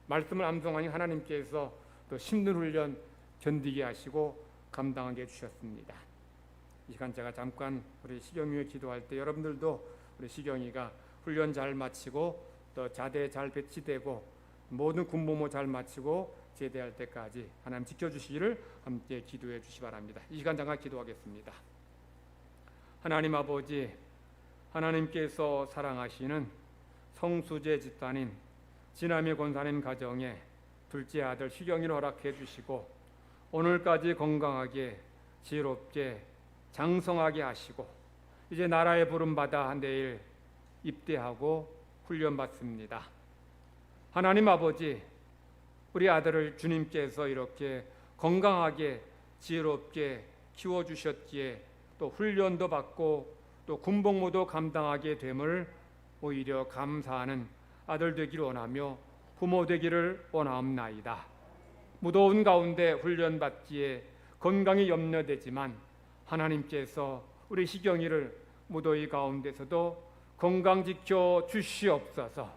말씀을 암송하니 하나님께서 또 힘든 훈련 견디게 하시고 감당하게 해주셨습니다. 이 시간 제가 잠깐 우리 시경이에 기도할 때 여러분들도 우리 시경이가 훈련 잘 마치고 또 자대 잘 배치되고 모든 군복무 잘 마치고 제대할 때까지 하나님 지켜주시기를 함께 기도해 주시 바랍니다. 이 시간 잠깐 기도하겠습니다. 하나님 아버지, 하나님께서 사랑하시는 성수제 집단인 진아미 권사님 가정에 둘째 아들 시경이를 허락해 주시고 오늘까지 건강하게 지혜롭게 장성하게 하시고 이제 나라에 부름받아 내일 입대하고 훈련받습니다. 하나님 아버지, 우리 아들을 주님께서 이렇게 건강하게 지혜롭게 키워주셨기에 또 훈련도 받고 또 군복무도 감당하게 됨을 오히려 감사하는 아들 되기를 원하며 부모 되기를 원하옵나이다. 무더운 가운데 훈련받기에 건강이 염려되지만 하나님께서 우리 시경이를 무더위 가운데서도 건강 지켜 주시옵소서.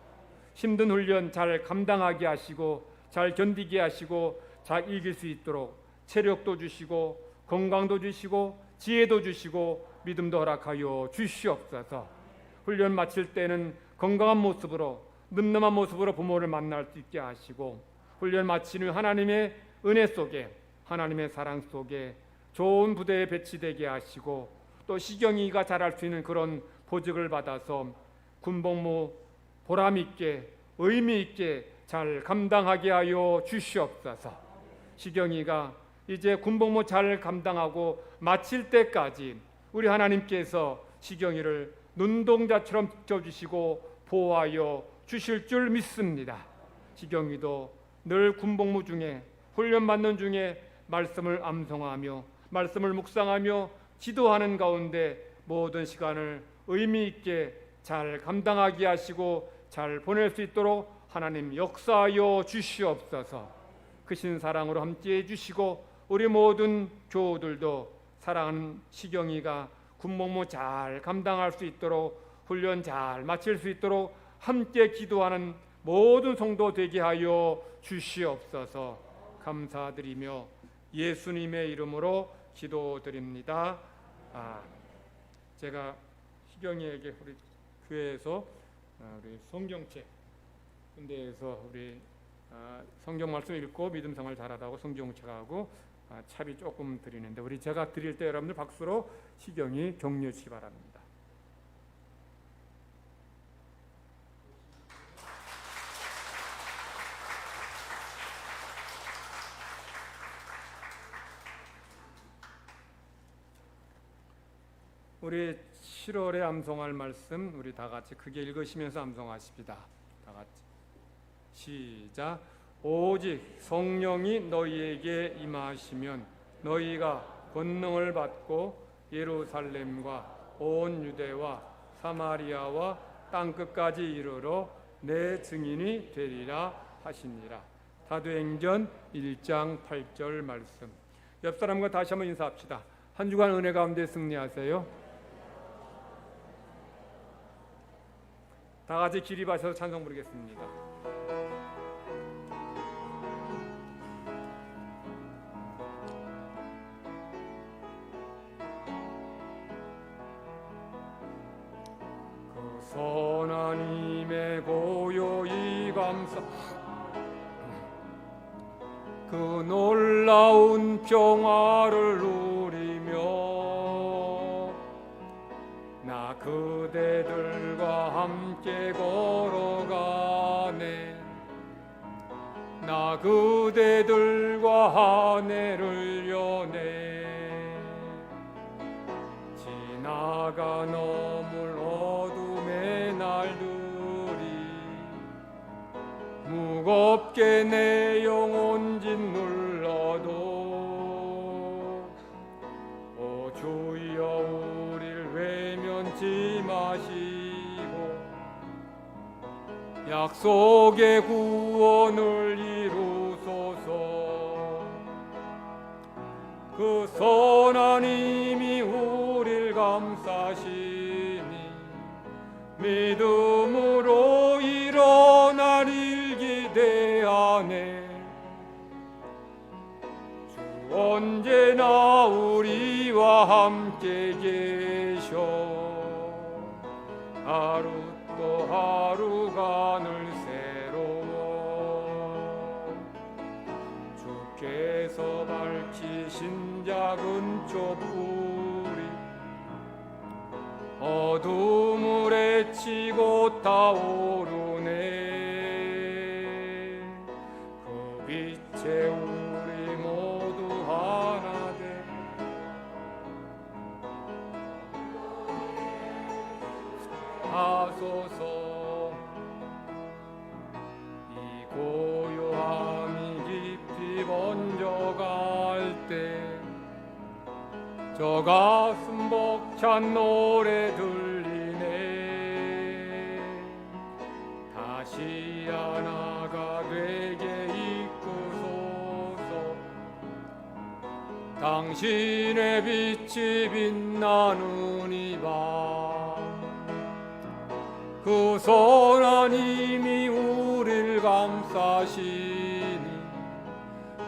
힘든 훈련 잘 감당하게 하시고 잘 견디게 하시고 잘 이길 수 있도록 체력도 주시고 건강도 주시고 지혜도 주시고 믿음도 허락하여 주시옵소서. 훈련 마칠 때는 건강한 모습으로 늠름한 모습으로 부모를 만날 수 있게 하시고 훈련 마치는 하나님의 은혜 속에 하나님의 사랑 속에 좋은 부대에 배치되게 하시고 또 시경이가 잘할 수 있는 그런 보직을 받아서 군복무 보람 있게 의미 있게 잘 감당하게 하여 주시옵소서. 시경이가 이제 군복무 잘 감당하고 마칠 때까지 우리 하나님께서 시경이를 눈동자처럼 지켜주시고 보호하여 주실 줄 믿습니다. 시경이도 늘 군복무 중에 훈련받는 중에 말씀을 암송하며 말씀을 묵상하며 기도하는 가운데 모든 시간을 의미 있게 잘 감당하게 하시고 잘 보낼 수 있도록 하나님 역사하여 주시옵소서. 크신 사랑으로 함께해 주시고 우리 모든 교우들도 사랑하는 시경이가 군복무 잘 감당할 수 있도록 훈련 잘 마칠 수 있도록 함께 기도하는 모든 성도 되게 하여 주시옵소서. 감사드리며 예수님의 이름으로 기도드립니다. 제가 시경이에게 우리 교회에서 우리 성경책 군대에서 우리 성경 말씀 읽고 믿음 생활 잘하다고 성경책하고 차비 조금 드리는데 우리 제가 드릴 때 여러분들 박수로 시경이 격려해 주시기 바랍니다. 우리 7월에 암송할 말씀 우리 다 같이 크게 읽으시면서 암송하십니다. 다 같이 시작. 오직 성령이 너희에게 임하시면 너희가 권능을 받고 예루살렘과 온 유대와 사마리아와 땅끝까지 이르러 내 증인이 되리라 하시니라. 사도행전 1장 8절 말씀. 옆 사람과 다시 한번 인사합시다. 한 주간 은혜 가운데 승리하세요. 다 같이 기립하셔서 찬송 부르겠습니다. 그 선하님의 고요히 감사 그 놀라운 평화를 누리며 나 그대들과 함께 걸어가네. 나 그대들과 한 해를 여네. 지나가 넘을 어둠의 날들이 무겁게 내 영혼 짓눌러도 오 주여 우릴 외면치 마시고 약속의 구원을 이루소서. 그 선한 힘이 우릴 감싸시니 믿음으로 일어나릴 기대하네. 주 언제나 우리와 함께 계셔. 하루 또 하루가 늘 새로워. 주께서 밝히신 작은 촛불이 어둠을 헤치고 타오르네. 그 빛에 우리 모두 하나 돼 하소서. 이 고요함이 깊이 번져갈 때 저 가슴 벅찬 노래 들리네. 다시 하나가 되게 이끄소서. 당신의 빛이 빛나는 이 밤 그 선한 힘이 우릴 감싸시니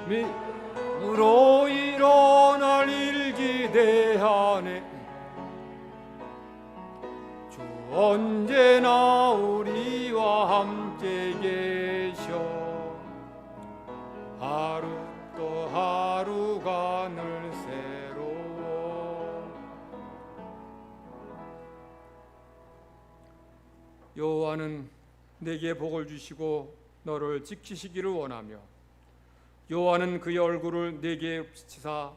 믿음으로 일어날 일 기대하네. 주 언제나 우리와 함께 계셔. 하루 또 하루가 늘 새로워. 여호와는 내게 복을 주시고 너를 지키시기를 원하며 여호와는 그의 얼굴을 내게 비치사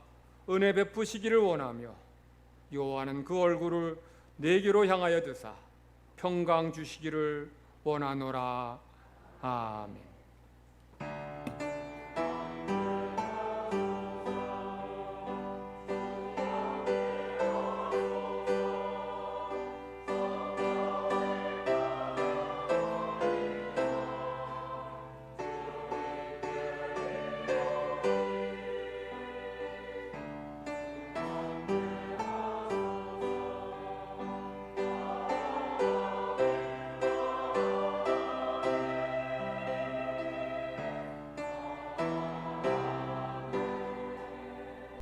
은혜 베푸시기를 원하며 여호와는 그 얼굴을 내게로 향하여 드사 평강 주시기를 원하노라. 아멘.